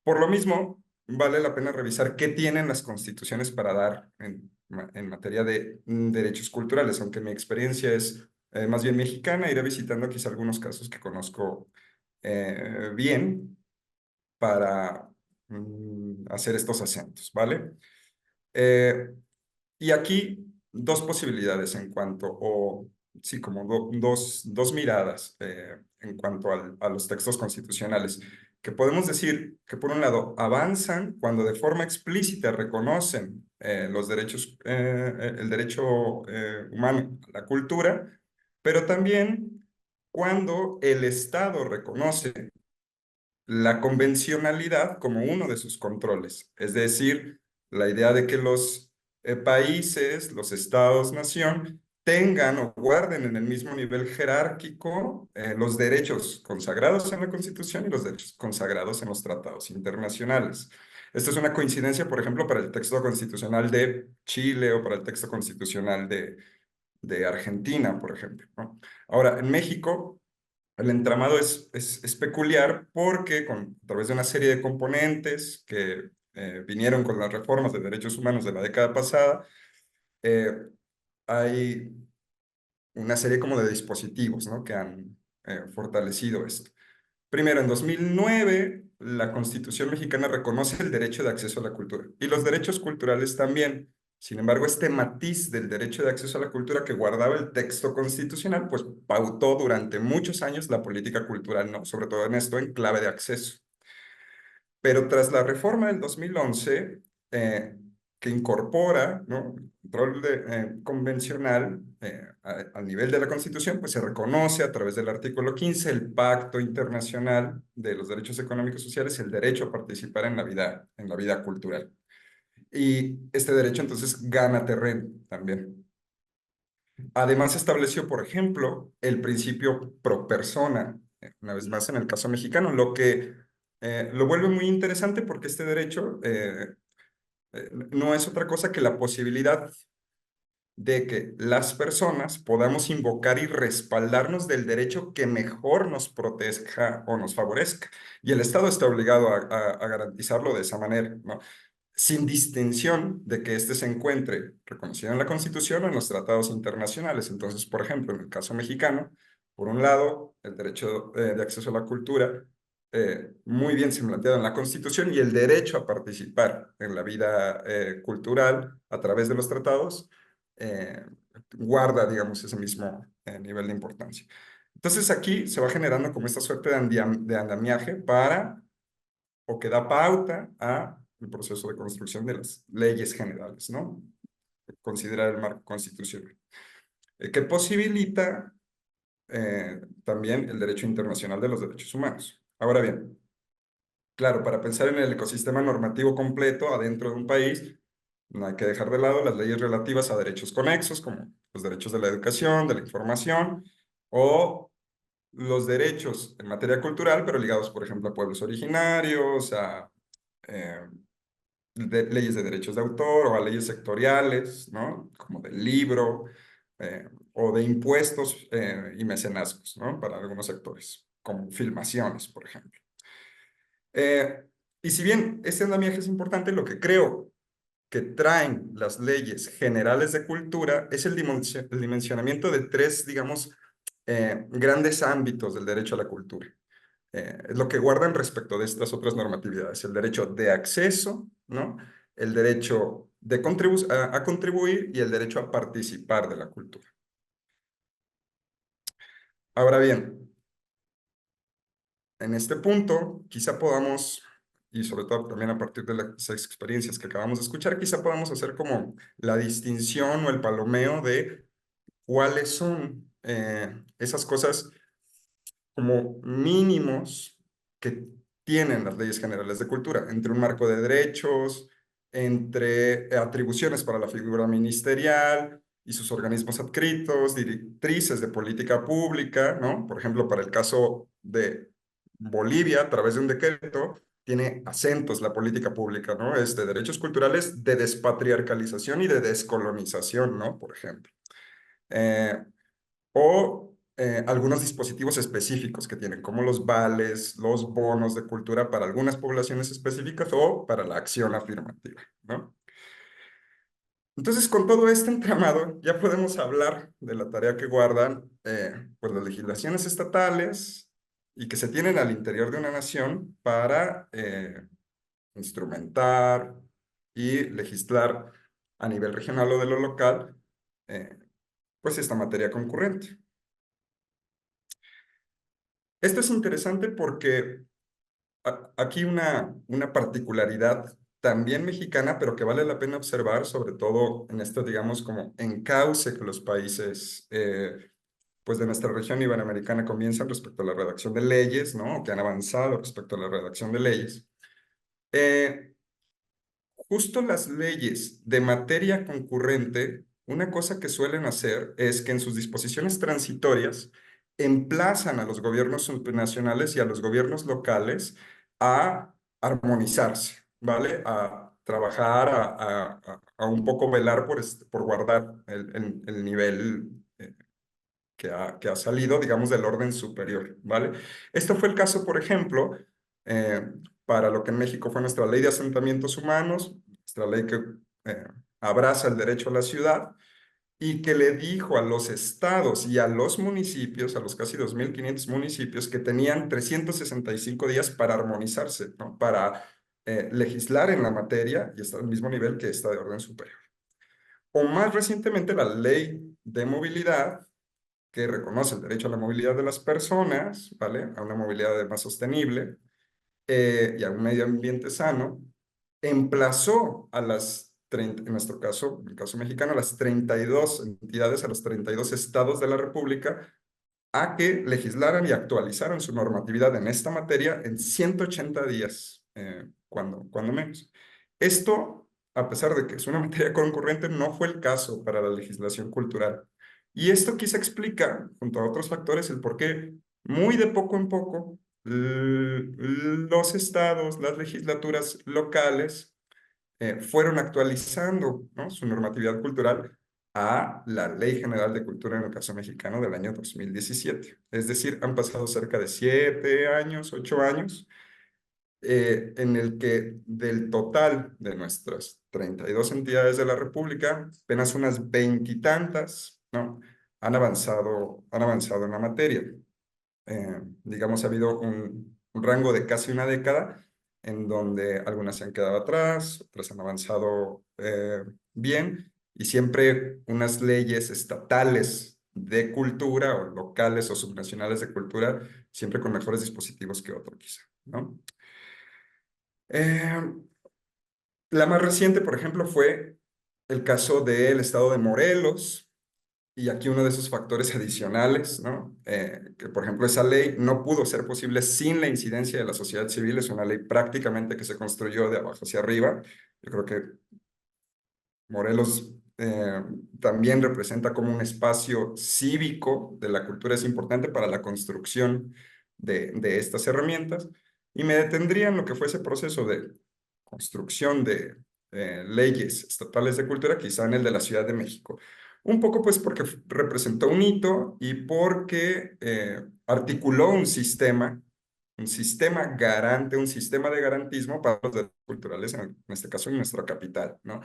Por lo mismo, vale la pena revisar qué tienen las constituciones para dar en materia de derechos culturales, aunque mi experiencia es más bien mexicana. Iré visitando quizá algunos casos que conozco bien para hacer estos acentos, ¿vale? Y aquí dos posibilidades en cuanto o sí, como dos miradas en cuanto a los textos constitucionales, que podemos decir que por un lado avanzan cuando de forma explícita reconocen los derechos, el derecho humano a la cultura, pero también cuando el Estado reconoce la convencionalidad como uno de sus controles, es decir, la idea de que los países, los estados-nación, tengan o guarden en el mismo nivel jerárquico los derechos consagrados en la Constitución y los derechos consagrados en los tratados internacionales. Esto es una coincidencia, por ejemplo, para el texto constitucional de Chile o para el texto constitucional de Argentina, por ejemplo, ¿no? Ahora, en México, el entramado es peculiar porque a través de una serie de componentes que vinieron con las reformas de derechos humanos de la década pasada, eh, hay una serie como de dispositivos, ¿no?, que han fortalecido esto. Primero, en 2009, la Constitución mexicana reconoce el derecho de acceso a la cultura y los derechos culturales también. Sin embargo, este matiz del derecho de acceso a la cultura que guardaba el texto constitucional, pues pautó durante muchos años la política cultural, ¿no? Sobre todo en esto, en clave de acceso. Pero tras la reforma del 2011, que incorpora, ¿no?, el control convencional al nivel de la Constitución, pues se reconoce a través del artículo 15 el Pacto Internacional de los Derechos Económicos y Sociales, el derecho a participar en la vida cultural. Y este derecho entonces gana terreno también. Además estableció, por ejemplo, el principio pro persona, una vez más en el caso mexicano, lo que lo vuelve muy interesante porque este derecho no es otra cosa que la posibilidad de que las personas podamos invocar y respaldarnos del derecho que mejor nos proteja o nos favorezca. Y el Estado está obligado a garantizarlo de esa manera, ¿no?, sin distinción de que éste se encuentre reconocido en la Constitución o en los tratados internacionales. Entonces, por ejemplo, en el caso mexicano, por un lado, el derecho de acceso a la cultura, muy bien se planteado en la Constitución, y el derecho a participar en la vida cultural a través de los tratados, eh, guarda, digamos, ese mismo nivel de importancia. Entonces aquí se va generando como esta suerte de andamiaje para, o que da pauta a el proceso de construcción de las leyes generales, ¿no? Considerar el marco constitucional, que posibilita también el derecho internacional de los derechos humanos. Ahora bien, claro, para pensar en el ecosistema normativo completo adentro de un país, no hay que dejar de lado las leyes relativas a derechos conexos, como los derechos de la educación, de la información, o los derechos en materia cultural, pero ligados, por ejemplo, a pueblos originarios, a eh, leyes de derechos de autor o a leyes sectoriales, ¿no?, como del libro, o de impuestos y mecenazgos, ¿no?, para algunos sectores, como filmaciones, por ejemplo. Y si bien este andamiaje es importante, lo que creo que traen las leyes generales de cultura es el dimensionamiento de tres, digamos, grandes ámbitos del derecho a la cultura. Es lo que guardan respecto de estas otras normatividades: el derecho de acceso, ¿no?, el derecho a contribuir y el derecho a participar de la cultura. Ahora bien, en este punto, quizá podamos, y sobre todo también a partir de las experiencias que acabamos de escuchar, quizá podamos hacer como la distinción o el palomeo de cuáles son esas cosas como mínimos que tienen las leyes generales de cultura, entre un marco de derechos, entre atribuciones para la figura ministerial y sus organismos adscritos, directrices de política pública, ¿no? Por ejemplo, para el caso de Bolivia, a través de un decreto, tiene acentos la política pública, ¿no? Es de derechos culturales, de despatriarcalización y de descolonización, ¿no? Por ejemplo. O algunos dispositivos específicos que tienen, como los vales, los bonos de cultura para algunas poblaciones específicas o para la acción afirmativa, ¿no? Entonces, con todo este entramado, ya podemos hablar de la tarea que guardan pues las legislaciones estatales y que se tienen al interior de una nación para instrumentar y legislar a nivel regional o de lo local, pues esta materia concurrente. Esto es interesante porque aquí una particularidad también mexicana, pero que vale la pena observar, sobre todo en este, digamos, como encauce que los países pues de nuestra región iberoamericana comienzan respecto a la redacción de leyes, ¿no? Que han avanzado respecto a la redacción de leyes. Justo las leyes de materia concurrente, una cosa que suelen hacer es que en sus disposiciones transitorias emplazan a los gobiernos subnacionales y a los gobiernos locales a armonizarse, ¿vale? A trabajar, a un poco velar por guardar el nivel que ha salido, digamos, del orden superior, ¿vale? Esto fue el caso, por ejemplo, eh, para lo que en México fue nuestra ley de asentamientos humanos, nuestra ley que abraza el derecho a la ciudad y que le dijo a los estados y a los municipios, a los casi 2.500 municipios, que tenían 365 días para armonizarse, ¿no? Para legislar en la materia y estar al mismo nivel que esta de orden superior. O más recientemente la ley de movilidad, que reconoce el derecho a la movilidad de las personas, ¿vale? A una movilidad más sostenible y a un medio ambiente sano, emplazó a las 30, en nuestro caso, en el caso mexicano, a las 32 entidades, a los 32 estados de la República, a que legislaran y actualizaran su normatividad en esta materia en 180 días, cuando menos. Esto, a pesar de que es una materia concurrente, no fue el caso para la legislación cultural. Y esto quizá explica, junto a otros factores, el por qué muy de poco en poco los estados, las legislaturas locales fueron actualizando, ¿no?, su normatividad cultural a la Ley General de Cultura en el caso mexicano del año 2017. Es decir, han pasado cerca de 7 años, 8 años, en el que del total de nuestras 32 entidades de la República, apenas unas 20 y tantas, ¿no?, han avanzado en la materia. Digamos, ha habido un rango de casi una década en donde algunas se han quedado atrás, otras han avanzado bien, y siempre unas leyes estatales de cultura o locales o subnacionales de cultura, siempre con mejores dispositivos que otro quizá, ¿no? La más reciente, por ejemplo, fue el caso del estado de Morelos. Y aquí uno de esos factores adicionales, ¿no? Que por ejemplo esa ley no pudo ser posible sin la incidencia de la sociedad civil, es una ley prácticamente que se construyó de abajo hacia arriba. Yo creo que Morelos también representa como un espacio cívico de la cultura, es importante para la construcción de estas herramientas. Y me detendría en lo que fue ese proceso de construcción de leyes estatales de cultura, quizá en el de la Ciudad de México. Un poco pues porque representó un hito y porque articuló un sistema garante, un sistema de garantismo para los derechos culturales, en este caso en nuestra capital, ¿no?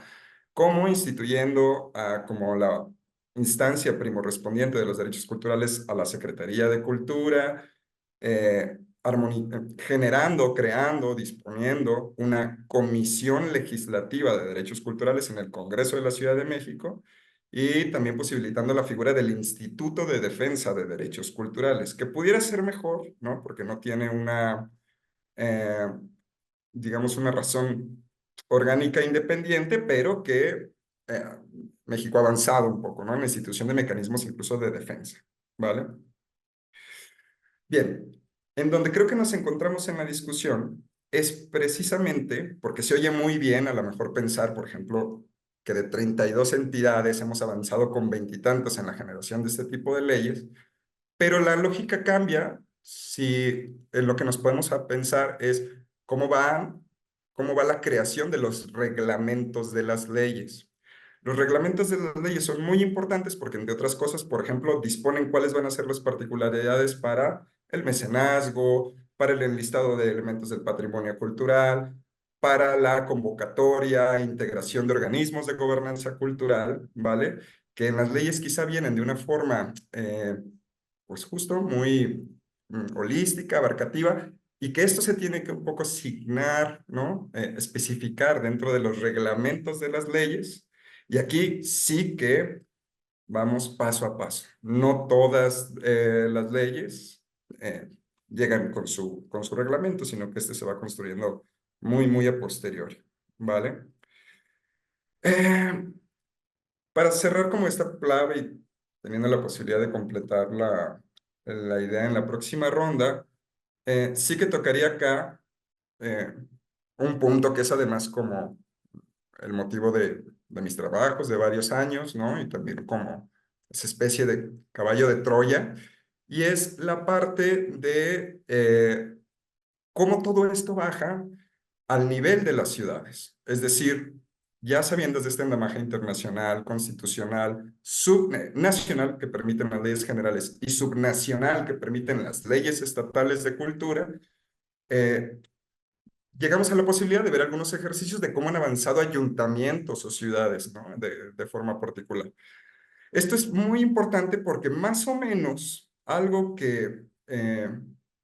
Como instituyendo como la instancia primorrespondiente de los derechos culturales a la Secretaría de Cultura, generando, creando, disponiendo una comisión legislativa de derechos culturales en el Congreso de la Ciudad de México y también posibilitando la figura del Instituto de Defensa de Derechos Culturales, que pudiera ser mejor, ¿no? Porque no tiene una, digamos, una razón orgánica independiente, pero que México ha avanzado un poco, ¿no?, en la institución de mecanismos incluso de defensa, ¿vale? Bien, en donde creo que nos encontramos en la discusión es precisamente porque se oye muy bien a lo mejor pensar, por ejemplo, que de 32 entidades hemos avanzado con 20 y tantos en la generación de este tipo de leyes, pero la lógica cambia si en lo que nos podemos pensar es cómo va la creación de los reglamentos de las leyes. Los reglamentos de las leyes son muy importantes porque, entre otras cosas, por ejemplo, disponen cuáles van a ser las particularidades para el mecenazgo, para el enlistado de elementos del patrimonio cultural, para la convocatoria e integración de organismos de gobernanza cultural, ¿vale? Que en las leyes quizá vienen de una forma, pues justo muy holística, abarcativa, y que esto se tiene que un poco asignar, ¿no? Especificar dentro de los reglamentos de las leyes. Y aquí sí que vamos paso a paso. No todas las leyes llegan con su reglamento, sino que este se va construyendo muy a posteriori, ¿vale? Para cerrar como esta clave y teniendo la posibilidad de completar la idea en la próxima ronda, sí que tocaría acá un punto que es además como el motivo de mis trabajos de varios años, ¿no? Y también como esa especie de caballo de Troya, y es la parte de cómo todo esto baja al nivel de las ciudades. Es decir, ya sabiendo desde este andamiaje internacional, constitucional, subnacional, que permiten las leyes generales, y subnacional, que permiten las leyes estatales de cultura, llegamos a la posibilidad de ver algunos ejercicios de cómo han avanzado ayuntamientos o ciudades, ¿no? De forma particular. Esto es muy importante porque más o menos algo que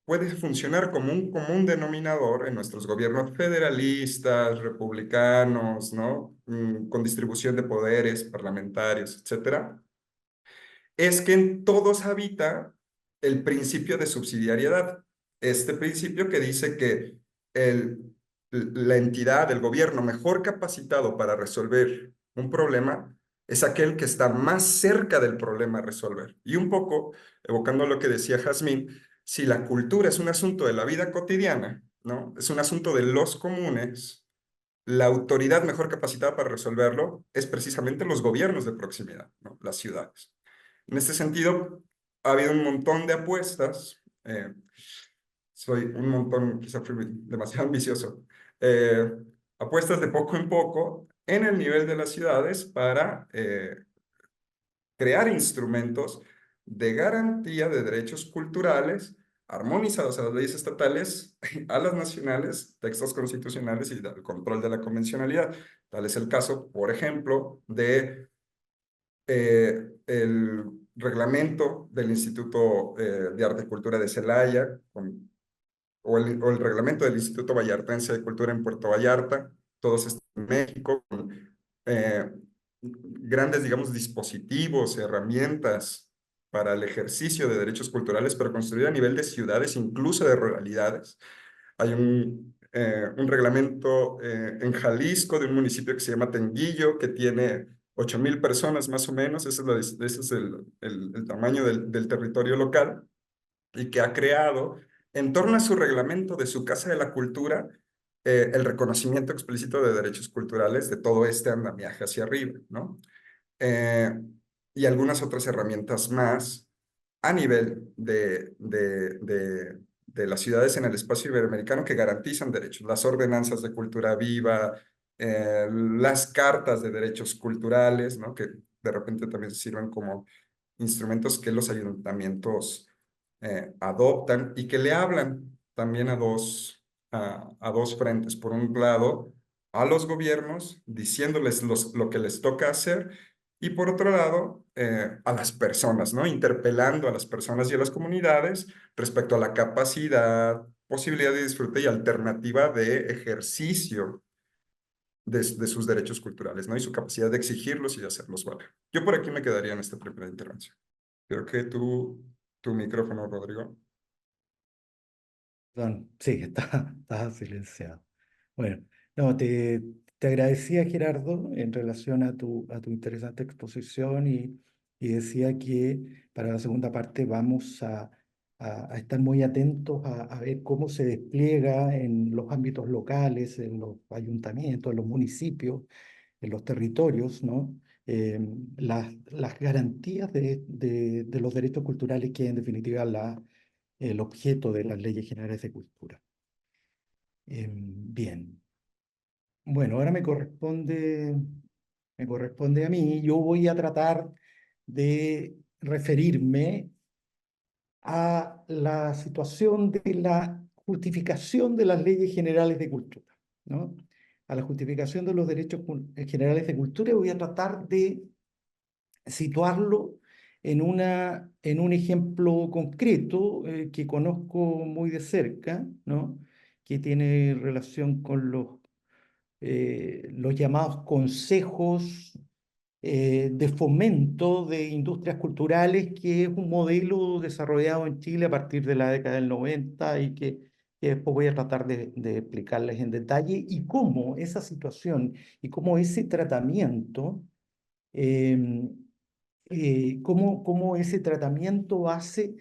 puede funcionar como un común denominador en nuestros gobiernos federalistas, republicanos, ¿no? Con distribución de poderes parlamentarios, etcétera, es que en todos habita el principio de subsidiariedad. Este principio que dice que la entidad, el gobierno mejor capacitado para resolver un problema es aquel que está más cerca del problema a resolver. Y un poco, evocando lo que decía Jazmín, si la cultura es un asunto de la vida cotidiana, ¿no? Es un asunto de los comunes, la autoridad mejor capacitada para resolverlo es precisamente los gobiernos de proximidad, ¿no? Las ciudades. En este sentido, ha habido un montón de apuestas. Soy un montón, quizá fui demasiado ambicioso. Apuestas de poco en poco en el nivel de las ciudades para crear instrumentos de garantía de derechos culturales armonizados a las leyes estatales, a las nacionales, textos constitucionales y el control de la convencionalidad. Tal es el caso, por ejemplo, de el reglamento del Instituto de Arte y Cultura de Celaya, o el reglamento del Instituto Vallartense de Cultura en Puerto Vallarta, todos están en México, con grandes, digamos, dispositivos, herramientas para el ejercicio de derechos culturales, pero construido a nivel de ciudades, incluso de ruralidades. Hay un reglamento en Jalisco de un municipio que se llama Tenguillo, que tiene 8,000 personas más o menos, ese es el tamaño del territorio local, y que ha creado, en torno a su reglamento de su Casa de la Cultura, el reconocimiento explícito de derechos culturales de todo este andamiaje hacia arriba, ¿no? Y algunas otras herramientas más a nivel de las ciudades en el espacio iberoamericano que garantizan derechos, las ordenanzas de cultura viva, las cartas de derechos culturales, ¿no? Que de repente también sirven como instrumentos que los ayuntamientos adoptan y que le hablan también a dos frentes. Por un lado, a los gobiernos, diciéndoles lo que les toca hacer, y por otro lado, a las personas, ¿no? Interpelando a las personas y a las comunidades respecto a la capacidad, posibilidad de disfrute y alternativa de ejercicio de sus derechos culturales, ¿no? Y su capacidad de exigirlos y de hacerlos valer. Yo por aquí me quedaría en esta primera intervención. Creo que tu micrófono, Rodrigo. Perdón, sí, está silenciado. Bueno, no, te agradecía, Gerardo, en relación a tu interesante exposición y decía que para la segunda parte vamos a estar muy atentos a ver cómo se despliega en los ámbitos locales, en los ayuntamientos, en los municipios, en los territorios, ¿no? Las garantías de los derechos culturales que en definitiva el objeto de las leyes generales de cultura. Bien. Bueno, ahora me corresponde a mí. Yo voy a tratar de referirme a la situación de la justificación de las leyes generales de cultura, ¿no? A la justificación de los derechos generales de cultura, voy a tratar de situarlo en un ejemplo concreto que conozco muy de cerca, ¿no? Que tiene relación con los llamados consejos de fomento de industrias culturales, que es un modelo desarrollado en Chile a partir de la década del 90 y que después voy a tratar de explicarles en detalle, y cómo esa situación y cómo ese tratamiento, eh, cómo ese tratamiento hace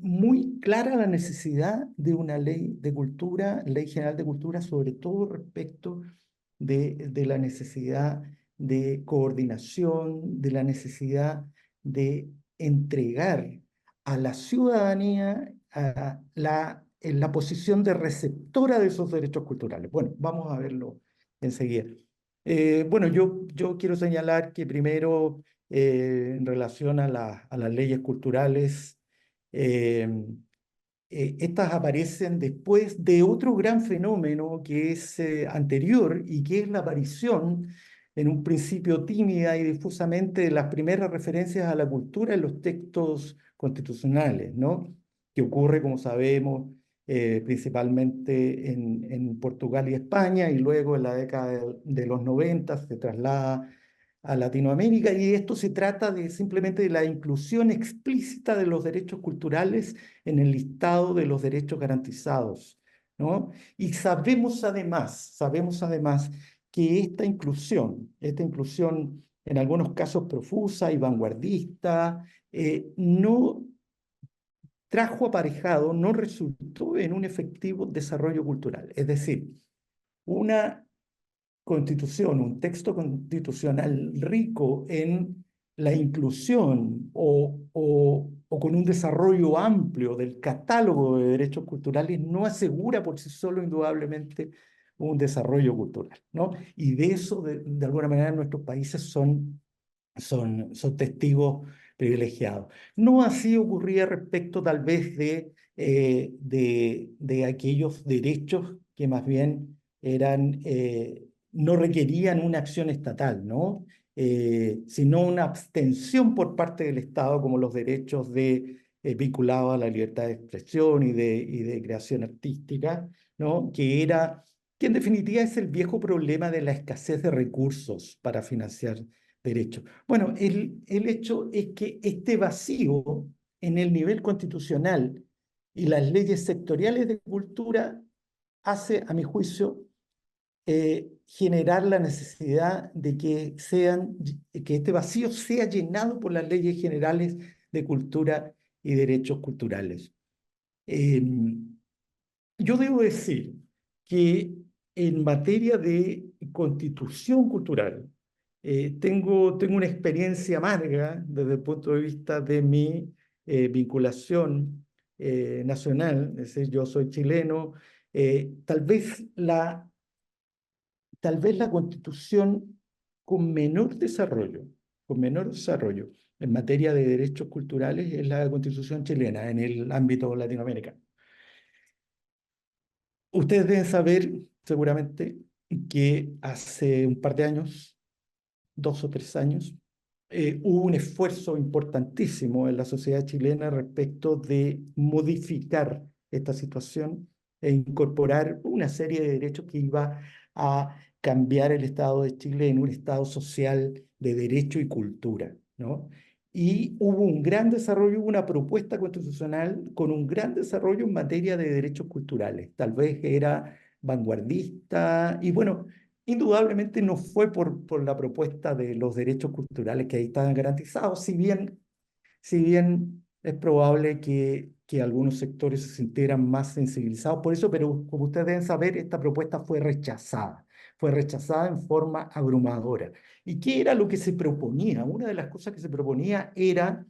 muy clara la necesidad de una ley de cultura, ley general de cultura, sobre todo respecto de la necesidad de coordinación, de la necesidad de entregar a la ciudadanía en la posición de receptora de esos derechos culturales. Bueno, vamos a verlo enseguida. Bueno, yo quiero señalar que primero, en relación a las leyes culturales, eh, estas aparecen después de otro gran fenómeno que es anterior, y que es la aparición, en un principio tímida y difusamente, de las primeras referencias a la cultura en los textos constitucionales, ¿no? Que ocurre, como sabemos, principalmente en Portugal y España, y luego en la década de los 90 se traslada a Latinoamérica, y esto se trata simplemente de la inclusión explícita de los derechos culturales en el listado de los derechos garantizados, ¿no? Y sabemos además que esta inclusión en algunos casos profusa y vanguardista, no trajo aparejado, no resultó en un efectivo desarrollo cultural. Es decir, una constitución, un texto constitucional rico en la inclusión o con un desarrollo amplio del catálogo de derechos culturales, no asegura por sí solo indudablemente un desarrollo cultural, ¿no? Y de eso, de alguna manera, nuestros países son testigos privilegiados. No así ocurría respecto tal vez de aquellos derechos que más bien no requerían una acción estatal, ¿no? Sino una abstención por parte del Estado, como los derechos vinculados a la libertad de expresión y de creación artística, ¿no? Que en definitiva es el viejo problema de la escasez de recursos para financiar derechos. Bueno, el hecho es que este vacío en el nivel constitucional y las leyes sectoriales de cultura hace, a mi juicio, generar la necesidad de que este vacío sea llenado por las leyes generales de cultura y derechos culturales. Yo debo decir que en materia de constitución cultural, tengo una experiencia amarga desde el punto de vista de mi vinculación nacional. Es decir, yo soy chileno. Tal vez la constitución con menor desarrollo en materia de derechos culturales es la constitución chilena en el ámbito latinoamericano. Ustedes deben saber seguramente que hace un par de años, 2 o 3 años, hubo un esfuerzo importantísimo en la sociedad chilena respecto de modificar esta situación e incorporar una serie de derechos que iba a cambiar el Estado de Chile en un Estado social de derecho y cultura, ¿no? Y hubo un gran desarrollo, una propuesta constitucional con un gran desarrollo en materia de derechos culturales. Tal vez era vanguardista y, bueno, indudablemente no fue por la propuesta de los derechos culturales que ahí estaban garantizados, si bien es probable que algunos sectores se sintieran más sensibilizados por eso, pero como ustedes deben saber, esta propuesta fue rechazada en forma abrumadora. ¿Y qué era lo que se proponía? Una de las cosas que se proponía era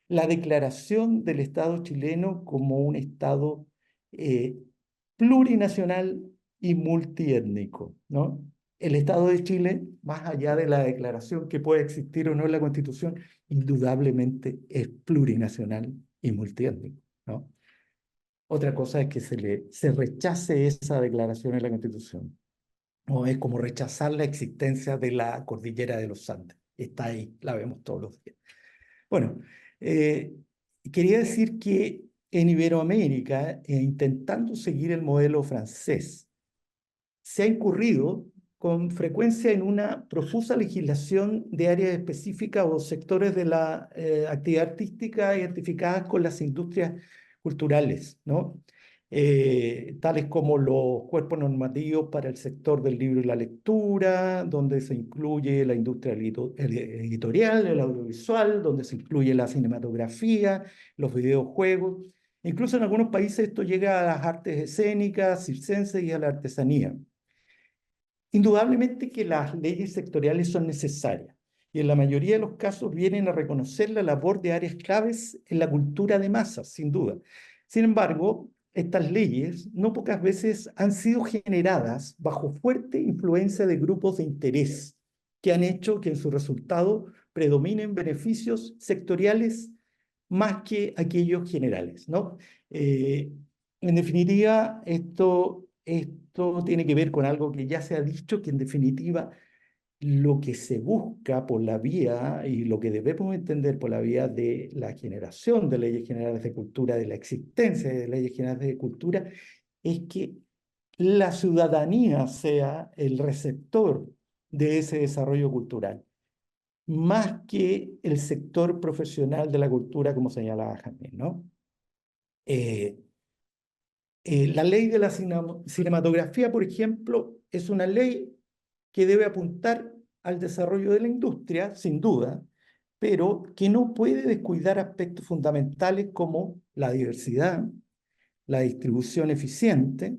la declaración del Estado chileno como un Estado eh, plurinacional y multiétnico, ¿no? El Estado de Chile, más allá de la declaración que puede existir o no en la Constitución, indudablemente es plurinacional y multiétnico, ¿no? Otra cosa es que se rechace esa declaración en la Constitución. No, es como rechazar la existencia de la cordillera de los Andes. Está ahí, la vemos todos los días. Bueno, eh, quería decir que en Iberoamérica, intentando seguir el modelo francés, se ha incurrido con frecuencia en una profusa legislación de áreas específicas o sectores de la actividad artística identificadas con las industrias culturales, ¿no? Tales como los cuerpos normativos para el sector del libro y la lectura, donde se incluye la industria editorial, el audiovisual, donde se incluye la cinematografía, los videojuegos. Incluso en algunos países esto llega a las artes escénicas, circenses y a la artesanía. Indudablemente que las leyes sectoriales son necesarias y en la mayoría de los casos vienen a reconocer la labor de áreas claves en la cultura de masas, sin duda. Sin embargo, estas leyes no pocas veces han sido generadas bajo fuerte influencia de grupos de interés que han hecho que en su resultado predominen beneficios sectoriales más que aquellos generales, ¿no? En definitiva, esto tiene que ver con algo que ya se ha dicho, que en definitiva lo que se busca por la vía y lo que debemos entender por la vía de la generación de leyes generales de cultura, de la existencia de leyes generales de cultura, es que la ciudadanía sea el receptor de ese desarrollo cultural, más que el sector profesional de la cultura, como señalaba Jamín, ¿no? La ley de la cinematografía, por ejemplo, es una ley que debe apuntar al desarrollo de la industria, sin duda, pero que no puede descuidar aspectos fundamentales como la diversidad, la distribución eficiente,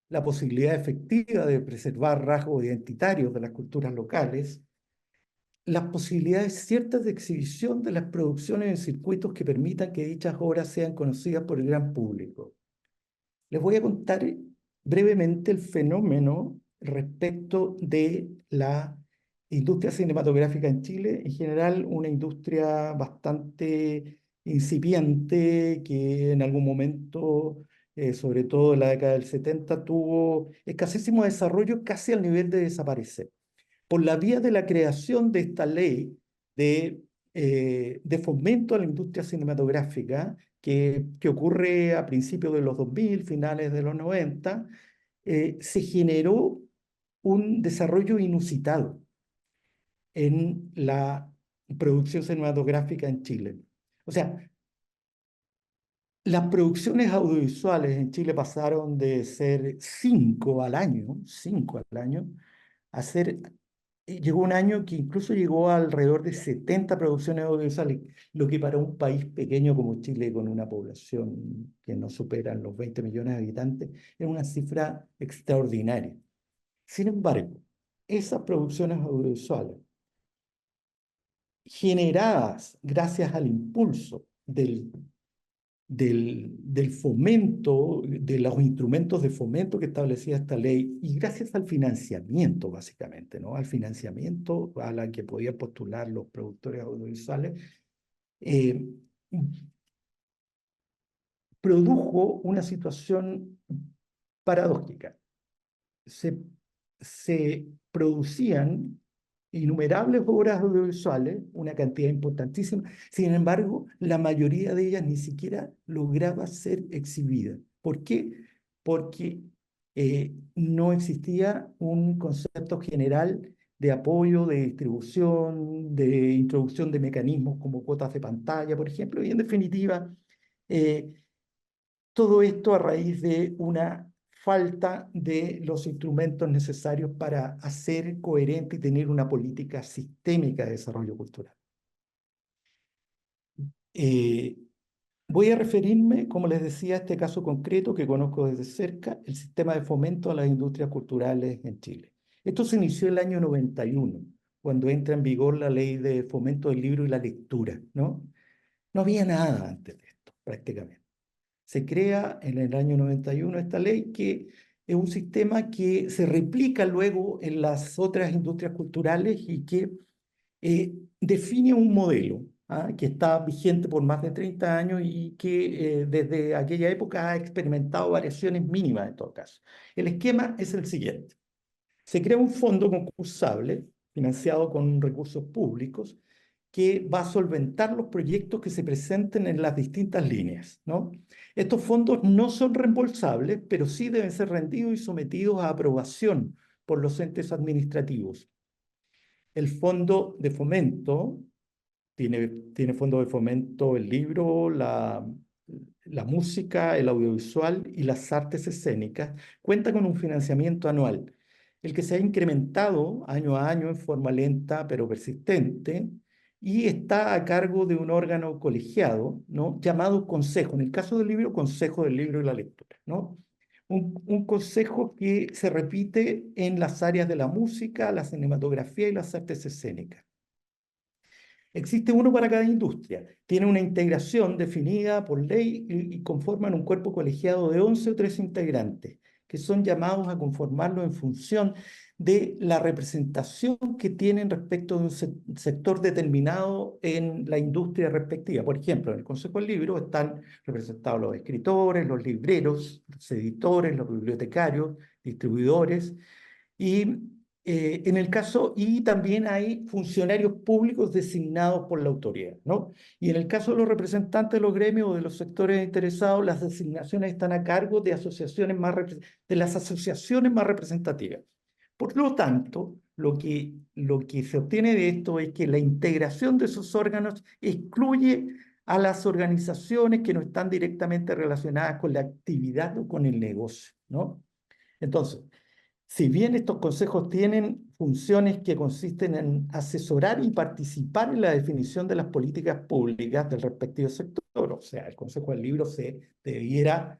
la posibilidad efectiva de preservar rasgos identitarios de las culturas locales, las posibilidades ciertas de exhibición de las producciones en circuitos que permitan que dichas obras sean conocidas por el gran público. Les voy a contar brevemente el fenómeno respecto de la industria cinematográfica en Chile. En general, una industria bastante incipiente que en algún momento, sobre todo en la década del 70, tuvo escasísimo desarrollo, casi al nivel de desaparecer. Por la vía de la creación de esta ley de fomento a la industria cinematográfica, que ocurre a principios de los 2000, finales de los 90, se generó un desarrollo inusitado en la producción cinematográfica en Chile. O sea, las producciones audiovisuales en Chile pasaron de ser 5 al año, a ser... Llegó un año que incluso llegó a alrededor de 70 producciones audiovisuales, lo que para un país pequeño como Chile, con una población que no supera los 20 millones de habitantes, es una cifra extraordinaria. Sin embargo, esas producciones audiovisuales, generadas gracias al impulso del fomento, de los instrumentos de fomento que establecía esta ley, y gracias al financiamiento, básicamente, ¿no? Al financiamiento a la que podían postular los productores audiovisuales, produjo una situación paradójica. Se producían innumerables obras audiovisuales, una cantidad importantísima. Sin embargo, la mayoría de ellas ni siquiera lograba ser exhibida. ¿Por qué? Porque no existía un concepto general de apoyo, de distribución, de introducción de mecanismos como cuotas de pantalla, por ejemplo, y en definitiva, todo esto a raíz de una falta de los instrumentos necesarios para hacer coherente y tener una política sistémica de desarrollo cultural. Voy a referirme, como les decía, a este caso concreto que conozco desde cerca, el sistema de fomento a las industrias culturales en Chile. Esto se inició en el año 91, cuando entra en vigor la ley de fomento del libro y la lectura, ¿no? No había nada antes de esto, prácticamente. Se crea en el año 91 esta ley, que es un sistema que se replica luego en las otras industrias culturales y que define un modelo que está vigente por más de 30 años y que desde aquella época ha experimentado variaciones mínimas en todo caso. El esquema es el siguiente. Se crea un fondo concursable financiado con recursos públicos que va a solventar los proyectos que se presenten en las distintas líneas, ¿no? Estos fondos no son reembolsables, pero sí deben ser rendidos y sometidos a aprobación por los entes administrativos. El fondo de fomento tiene fondo de fomento el libro, la música, el audiovisual y las artes escénicas. Cuenta con un financiamiento anual, el que se ha incrementado año a año en forma lenta pero persistente, y está a cargo de un órgano colegiado, ¿no?, llamado consejo. En el caso del libro, consejo del libro y la lectura, ¿no? Un consejo que se repite en las áreas de la música, la cinematografía y las artes escénicas. Existe uno para cada industria. Tiene una integración definida por ley y conforman un cuerpo colegiado de 11 o 13 integrantes, que son llamados a conformarlo en función de la representación que tienen respecto de un sector determinado en la industria respectiva. Por ejemplo, en el Consejo del Libro están representados los escritores, los libreros, los editores, los bibliotecarios, distribuidores, y y también hay funcionarios públicos designados por la autoridad, ¿no? Y en el caso de los representantes de los gremios o de los sectores interesados, las designaciones están a cargo de de las asociaciones más representativas. Por lo tanto, lo que se obtiene de esto es que la integración de esos órganos excluye a las organizaciones que no están directamente relacionadas con la actividad o con el negocio, ¿no? Entonces, si bien estos consejos tienen funciones que consisten en asesorar y participar en la definición de las políticas públicas del respectivo sector, o sea, el Consejo del Libro se debiera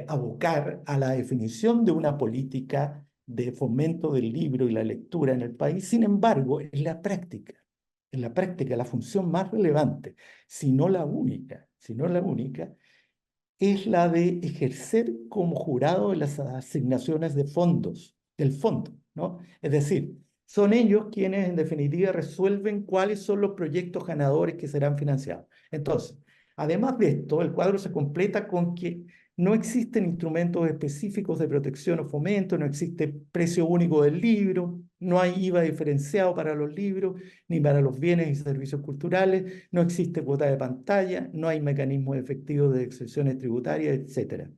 abocar a la definición de una política de fomento del libro y la lectura en el país. Sin embargo, en la práctica, la función más relevante, si no la única, es la de ejercer como jurado de las asignaciones de fondos, del fondo, ¿no? Es decir, son ellos quienes en definitiva resuelven cuáles son los proyectos ganadores que serán financiados. Entonces, además de esto, el cuadro se completa con que no existen instrumentos específicos de protección o fomento, no existe precio único del libro, no hay IVA diferenciado para los libros, ni para los bienes y servicios culturales, no existe cuota de pantalla, no hay mecanismos efectivos de exenciones tributarias, etc.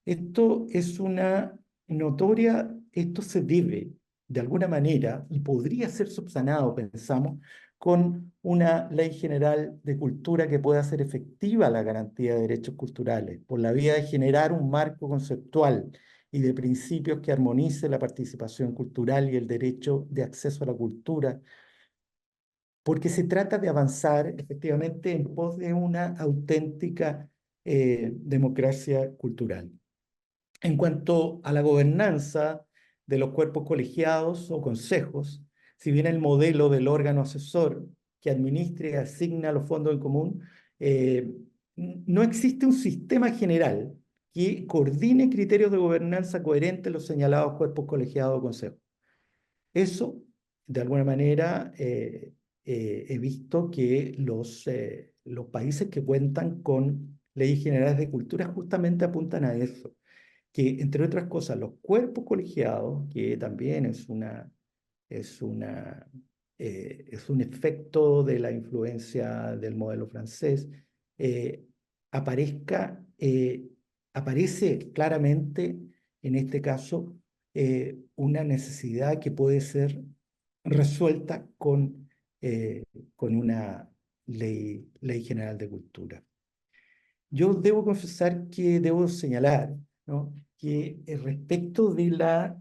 Esto es una esto se debe, de alguna manera, y podría ser subsanado, pensamos, con una ley general de cultura que pueda hacer efectiva la garantía de derechos culturales, por la vía de generar un marco conceptual y de principios que armonice la participación cultural y el derecho de acceso a la cultura, porque se trata de avanzar efectivamente en pos de una auténtica democracia cultural. En cuanto a la gobernanza de los cuerpos colegiados o consejos, si bien el modelo del órgano asesor que administra y asigna los fondos en común, no existe un sistema general que coordine criterios de gobernanza coherentes en los señalados cuerpos colegiados o consejos. Eso, de alguna manera, he visto que los países que cuentan con leyes generales de cultura justamente apuntan a eso, que entre otras cosas los cuerpos colegiados, que también es un efecto de la influencia del modelo francés, eh, aparece claramente en este caso una necesidad que puede ser resuelta con una ley general de cultura. Yo debo confesar que debo señalar, ¿no?, que respecto del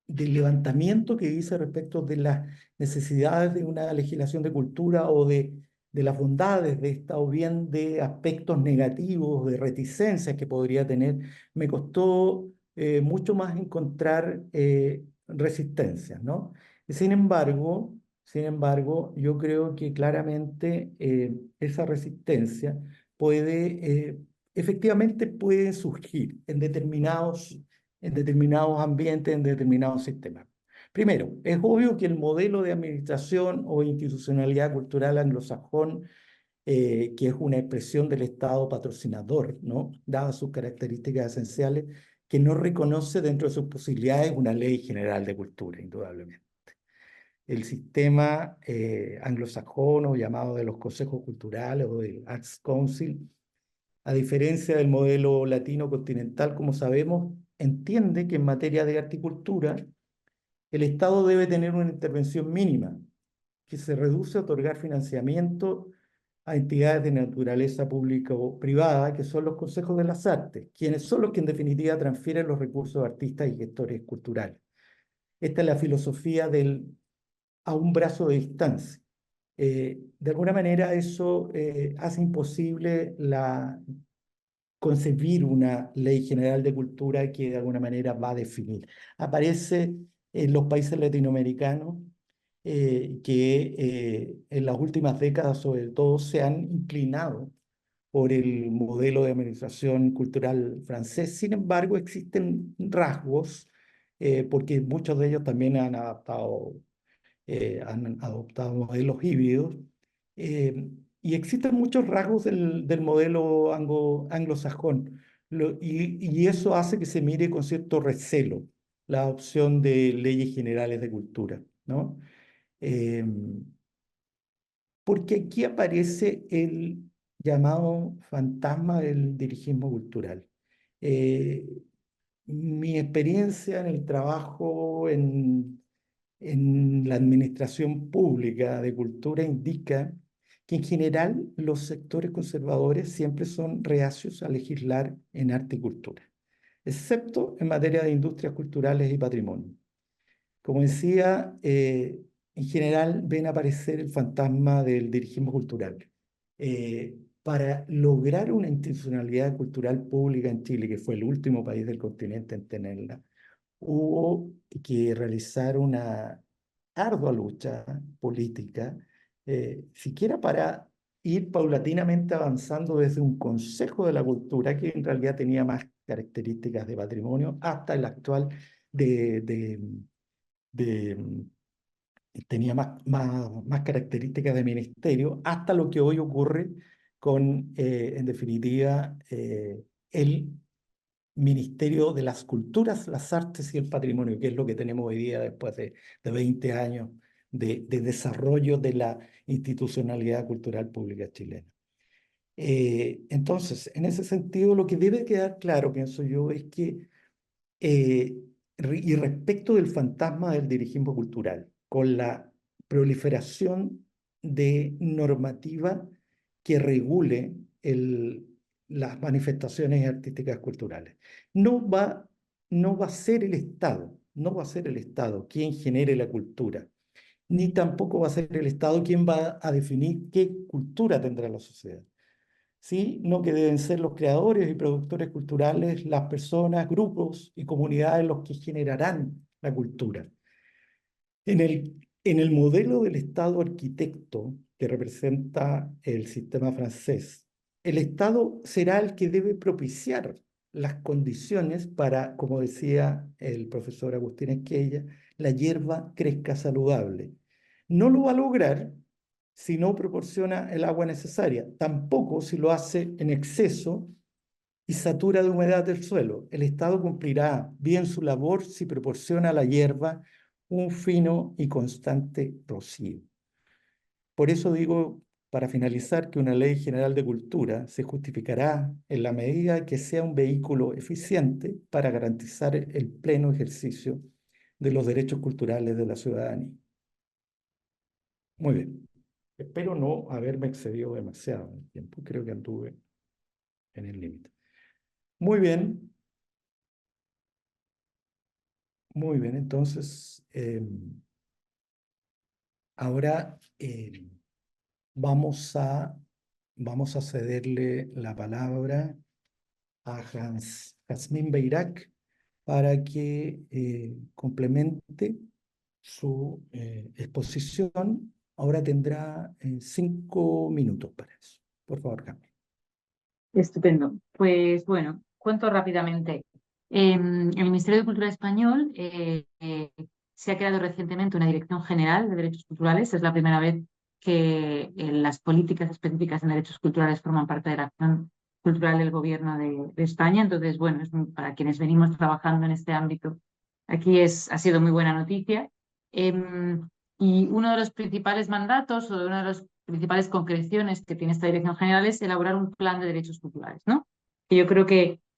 levantamiento que hice respecto de las necesidades de una legislación de cultura o de las bondades de esta, o bien de aspectos negativos, de reticencias que podría tener, me costó mucho más encontrar resistencias, ¿no? Sin embargo, yo creo que claramente esa resistencia efectivamente puede surgir en determinados ambientes, en determinados sistemas. Primero, es obvio que el modelo de administración o institucionalidad cultural anglosajón, que es una expresión del Estado patrocinador, ¿no?, dadas sus características esenciales, que no reconoce dentro de sus posibilidades una ley general de cultura, indudablemente. El sistema anglosajón, o llamado de los consejos culturales o del Arts Council, A diferencia del modelo latino continental, como sabemos, entiende que en materia de arte y cultura, el Estado debe tener una intervención mínima, que se reduce a otorgar financiamiento a entidades de naturaleza pública o privada, que son los consejos de las artes, quienes son los que en definitiva transfieren los recursos a artistas y gestores culturales. Esta es la filosofía del a un brazo de distancia. De alguna manera eso hace imposible concebir una ley general de cultura que de alguna manera va a definir. Aparece en los países latinoamericanos que en las últimas décadas sobre todo se han inclinado por el modelo de administración cultural francés. Sin embargo, existen rasgos, porque muchos de ellos también han adoptado modelos híbridos, y existen muchos rasgos del modelo anglosajón, y eso hace que se mire con cierto recelo la opción de leyes generales de cultura, ¿no? Porque aquí aparece el llamado fantasma del dirigismo cultural. Mi experiencia en el trabajo en la administración pública de cultura indica que en general los sectores conservadores siempre son reacios a legislar en arte y cultura, excepto en materia de industrias culturales y patrimonio. Como decía, en general ven aparecer el fantasma del dirigismo cultural. Para lograr una institucionalidad cultural pública en Chile, que fue el último país del continente en tenerla, hubo que realizar una ardua lucha política, siquiera para ir paulatinamente avanzando desde un Consejo de la Cultura, que en realidad tenía más características de patrimonio, hasta el actual tenía más características de ministerio, hasta lo que hoy ocurre con, en definitiva, el Ministerio de las Culturas, las Artes y el Patrimonio, que es lo que tenemos hoy día después de 20 años de desarrollo de la institucionalidad cultural pública chilena. Entonces, en ese sentido, lo que debe quedar claro, pienso yo, es que, y respecto del fantasma del dirigismo cultural, con la proliferación de normativa que regule las manifestaciones artísticas culturales. No va a ser el Estado, no va a ser el Estado quien genere la cultura, ni tampoco va a ser el Estado quien va a definir qué cultura tendrá la sociedad. ¿Sí? No, que deben ser los creadores y productores culturales, las personas, grupos y comunidades los que generarán la cultura. En el modelo del Estado arquitecto que representa el sistema francés, el Estado será el que debe propiciar las condiciones para, como decía el profesor Agustín Esquella, la hierba crezca saludable. No lo va a lograr si no proporciona el agua necesaria, tampoco si lo hace en exceso y satura de humedad el suelo. El Estado cumplirá bien su labor si proporciona a la hierba un fino y constante rocío. Por eso digo, para finalizar, que una ley general de cultura se justificará en la medida que sea un vehículo eficiente para garantizar el pleno ejercicio de los derechos culturales de la ciudadanía. Muy bien. Espero no haberme excedido demasiado en el tiempo. Creo que anduve en el límite. Muy bien. Muy bien. Entonces, ahora vamos a cederle la palabra a Jazmín Beyrak para que complemente su exposición. Ahora tendrá 5 minutos para eso. Por favor, Jazmín. Estupendo. Pues bueno, cuento rápidamente. El Ministerio de Cultura Español se ha creado recientemente una Dirección General de Derechos Culturales. Es la primera vez que las políticas específicas en derechos culturales forman parte de la acción cultural del Gobierno de España. Entonces, bueno, para quienes venimos trabajando en este ámbito, aquí ha sido muy buena noticia. Y uno de los principales mandatos o uno de los principales concreciones que tiene esta Dirección General es elaborar un plan de derechos culturales, ¿no? Y yo creo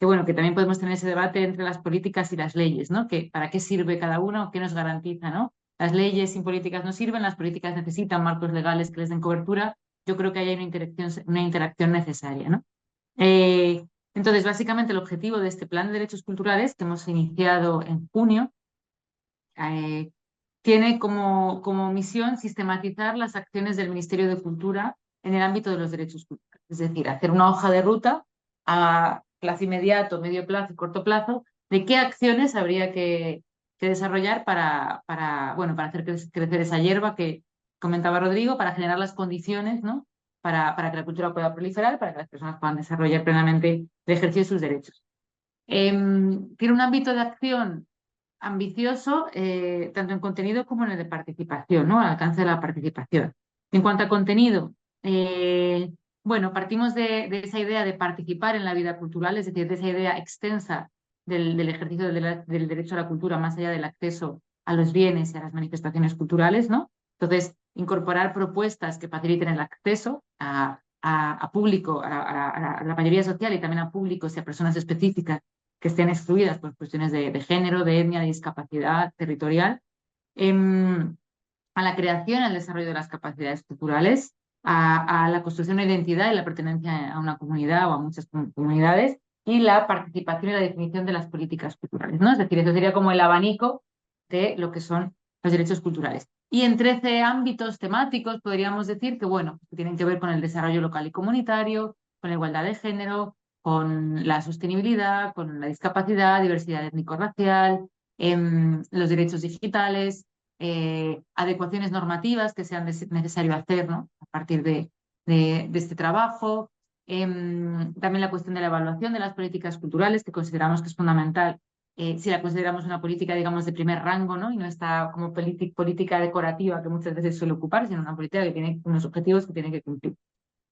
bueno, que también podemos tener ese debate entre las políticas y las leyes, ¿no? Que para qué sirve cada uno, qué nos garantiza, ¿no? Las leyes sin políticas no sirven, las políticas necesitan marcos legales que les den cobertura. Yo creo que hay una interacción necesaria, ¿no? Entonces, básicamente el objetivo de este plan de derechos culturales que hemos iniciado en junio tiene como misión sistematizar las acciones del Ministerio de Cultura en el ámbito de los derechos culturales. Es decir, hacer una hoja de ruta a plazo inmediato, medio plazo y corto plazo de qué acciones habría que desarrollar para hacer crecer esa hierba que comentaba Rodrigo, para generar las condiciones, ¿no? para que la cultura pueda proliferar, para que las personas puedan desarrollar plenamente el ejercicio de sus derechos. Tiene un ámbito de acción ambicioso, tanto en contenido como en el de participación, ¿no? Al alcance de la participación. En cuanto a contenido, bueno, partimos de esa idea de participar en la vida cultural, es decir, de esa idea extensa del ejercicio del derecho a la cultura, más allá del acceso a los bienes y a las manifestaciones culturales, ¿no? Entonces, incorporar propuestas que faciliten el acceso a público, a la mayoría social y también a públicos y a personas específicas que estén excluidas por cuestiones de género, de etnia, de discapacidad territorial, a la creación y al desarrollo de las capacidades culturales, a la construcción de identidad y la pertenencia a una comunidad o a muchas comunidades, y la participación y la definición de las políticas culturales, ¿no? Es decir, eso sería como el abanico de lo que son los derechos culturales. Y en 13 ámbitos temáticos podríamos decir que, bueno, que tienen que ver con el desarrollo local y comunitario, con la igualdad de género, con la sostenibilidad, con la discapacidad, diversidad étnico-racial, los derechos digitales, adecuaciones normativas que sean necesario hacer, ¿no? A partir de este trabajo. También la cuestión de la evaluación de las políticas culturales, que consideramos que es fundamental si la consideramos una política, digamos, de primer rango, ¿no? Y no está como política decorativa que muchas veces suele ocupar, sino una política que tiene unos objetivos que tiene que cumplir.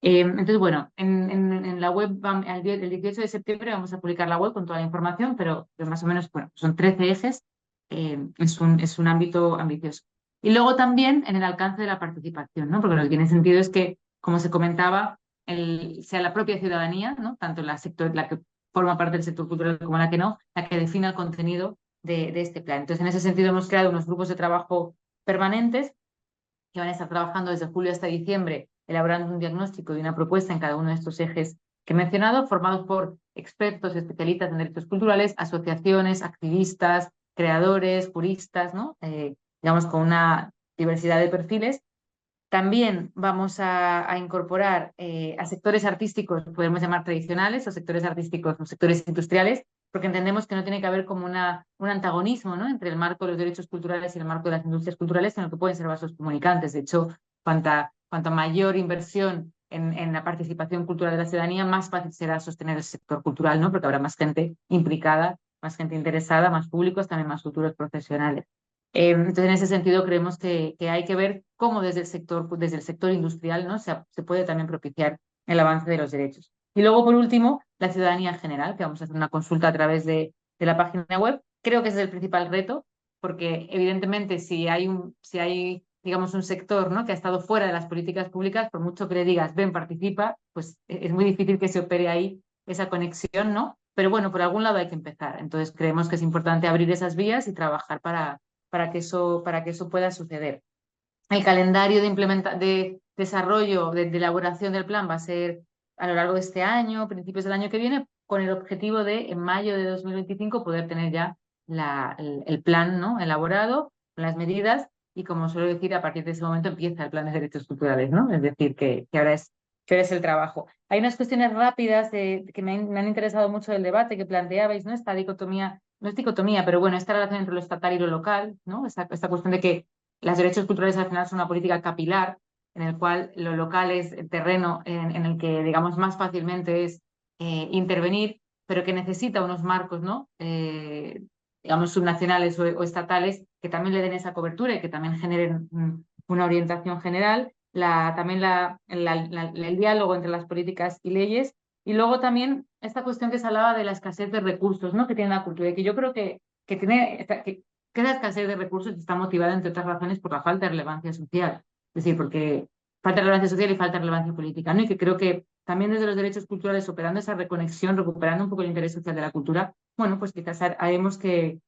Entonces, bueno, en la web, el 18 de septiembre vamos a publicar la web con toda la información, pero más o menos, bueno, son 13 ejes, es un ámbito ambicioso. Y luego también en el alcance de la participación, ¿no? Porque lo que tiene sentido es que, como se comentaba, sea la propia ciudadanía, ¿no? Tanto la que forma parte del sector cultural como la que no, la que defina el contenido de este plan. Entonces, en ese sentido hemos creado unos grupos de trabajo permanentes que van a estar trabajando desde julio hasta diciembre, elaborando un diagnóstico y una propuesta en cada uno de estos ejes que he mencionado, formados por expertos, especialistas en derechos culturales, asociaciones, activistas, creadores, juristas, ¿no? Digamos, con una diversidad de perfiles. También vamos a incorporar a sectores artísticos, podemos llamar tradicionales, o sectores artísticos o sectores industriales, porque entendemos que no tiene que haber como un antagonismo, ¿no? Entre el marco de los derechos culturales y el marco de las industrias culturales, sino que pueden ser vasos comunicantes. De hecho, cuanta mayor inversión en la participación cultural de la ciudadanía, más fácil será sostener el sector cultural, ¿no? Porque habrá más gente implicada, más gente interesada, más públicos, también más futuros profesionales. Entonces, en ese sentido, creemos que hay que ver cómo desde el sector industrial, ¿no? se puede también propiciar el avance de los derechos. Y luego, por último, la ciudadanía en general, que vamos a hacer una consulta a través de la página web. Creo que ese es el principal reto, porque evidentemente si hay digamos, un sector, ¿no? que ha estado fuera de las políticas públicas, por mucho que le digas, ven, participa, pues es muy difícil que se opere ahí esa conexión, ¿no? Pero bueno, por algún lado hay que empezar. Entonces, creemos que es importante abrir esas vías y trabajar para que eso pueda suceder. El calendario de desarrollo, de elaboración del plan va a ser a lo largo de este año, principios del año que viene, con el objetivo de, en mayo de 2025, poder tener ya el plan, ¿no? elaborado, con las medidas, y como suelo decir, a partir de ese momento empieza el plan de derechos culturales, ¿no? Es decir, que ahora es el trabajo. Hay unas cuestiones rápidas que me han interesado mucho del debate que planteabais, ¿no? Esta dicotomía, no es dicotomía, pero bueno, esta relación entre lo estatal y lo local, ¿no? Esta cuestión de que los derechos culturales al final son una política capilar, en el cual lo local es el terreno en el que, digamos, más fácilmente es intervenir, pero que necesita unos marcos, ¿no? Digamos, subnacionales o estatales, que también le den esa cobertura y que también generen una orientación general. También el diálogo entre las políticas y leyes. Y luego también esta cuestión que se hablaba de la escasez de recursos, ¿no? que tiene la cultura, y que yo creo que esa escasez de recursos está motivada, entre otras razones, por la falta de relevancia social. Es decir, porque falta relevancia social y falta relevancia política, ¿no? Y que creo que también desde los derechos culturales, operando esa reconexión, recuperando un poco el interés social de la cultura, bueno, pues quizás haremos que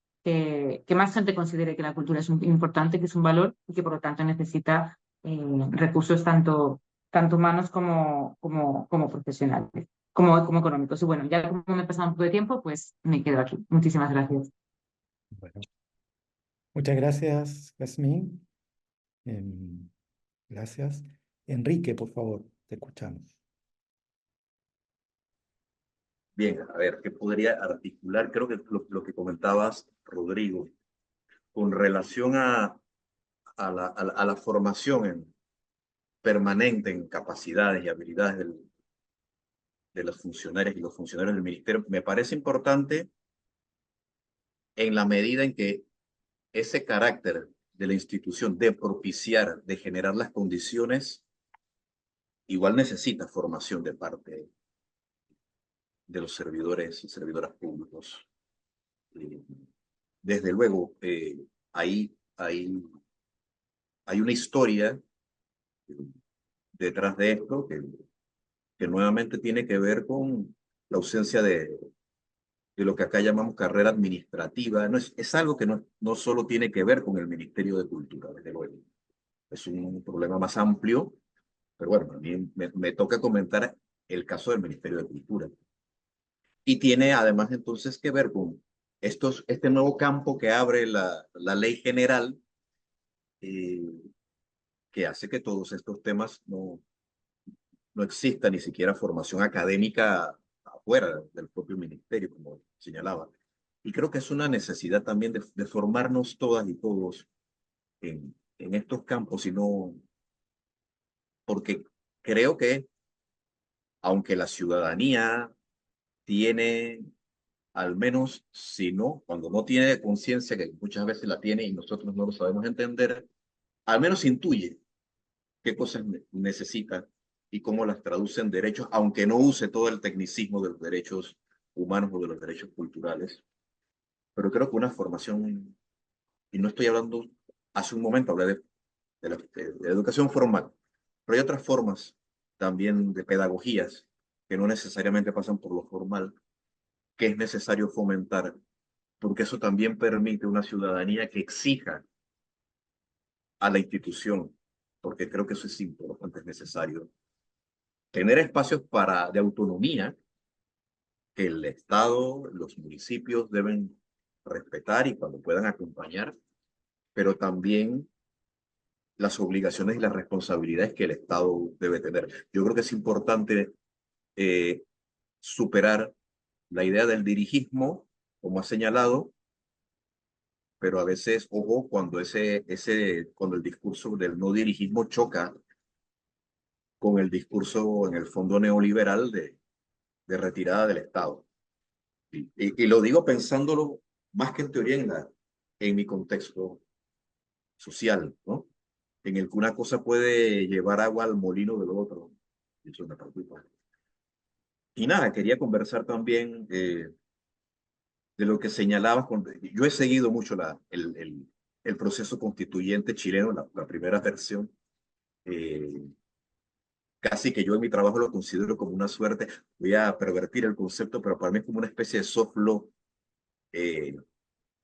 más gente considere que la cultura es importante, que es un valor y que por lo tanto necesita recursos tanto humanos como profesionales, como económicos. Y bueno, ya como me he pasado un poco de tiempo, pues me quedo aquí. Muchísimas gracias. Bueno, muchas gracias, Yasmín. Gracias. Enrique, por favor, te escuchamos. Bien, a ver, ¿qué podría articular? Creo que lo que comentabas, Rodrigo, con relación a la formación permanente en capacidades y habilidades de los funcionarios y los funcionarios del ministerio, me parece importante en la medida en que ese carácter de la institución de propiciar, de generar las condiciones, igual necesita formación de parte de los servidores y servidoras públicos. Desde luego, hay una historia detrás de esto que nuevamente tiene que ver con la ausencia de lo que acá llamamos carrera administrativa. No es algo que no solo tiene que ver con el Ministerio de Cultura, desde luego. Es un problema más amplio, pero bueno, a mí me toca comentar el caso del Ministerio de Cultura. Y tiene además entonces que ver con este nuevo campo que abre la ley general, que hace que todos estos temas no exista ni siquiera formación académica afuera del propio ministerio, como señalaba. Y creo que es una necesidad también de formarnos todas y todos en estos campos, porque creo que aunque la ciudadanía tiene, al menos si no, cuando no tiene conciencia, que muchas veces la tiene y nosotros no lo sabemos entender, al menos intuye qué cosas necesita y cómo las traduce en derechos, aunque no use todo el tecnicismo de los derechos humanos o de los derechos culturales. Pero creo que una formación, y no estoy hablando, hace un momento hablé de educación formal, pero hay otras formas también de pedagogías que no necesariamente pasan por lo formal, que es necesario fomentar, porque eso también permite una ciudadanía que exija a la institución, porque creo que eso es importante, es necesario. Tener espacios de autonomía que el Estado, los municipios deben respetar y cuando puedan acompañar, pero también las obligaciones y las responsabilidades que el Estado debe tener. Yo creo que es importante superar la idea del dirigismo, como ha señalado, pero a veces, ojo, cuando el discurso del no dirigismo choca con el discurso, en el fondo, neoliberal de retirada del Estado. Y lo digo pensándolo más que en teoría en mi contexto social, ¿no? En el que una cosa puede llevar agua al molino del otro. Eso me preocupa. Y nada, quería conversar también de lo que señalabas. Yo he seguido mucho el proceso constituyente chileno, la primera versión. Casi que yo en mi trabajo lo considero como una suerte. Voy a pervertir el concepto, pero para mí es como una especie de soft law,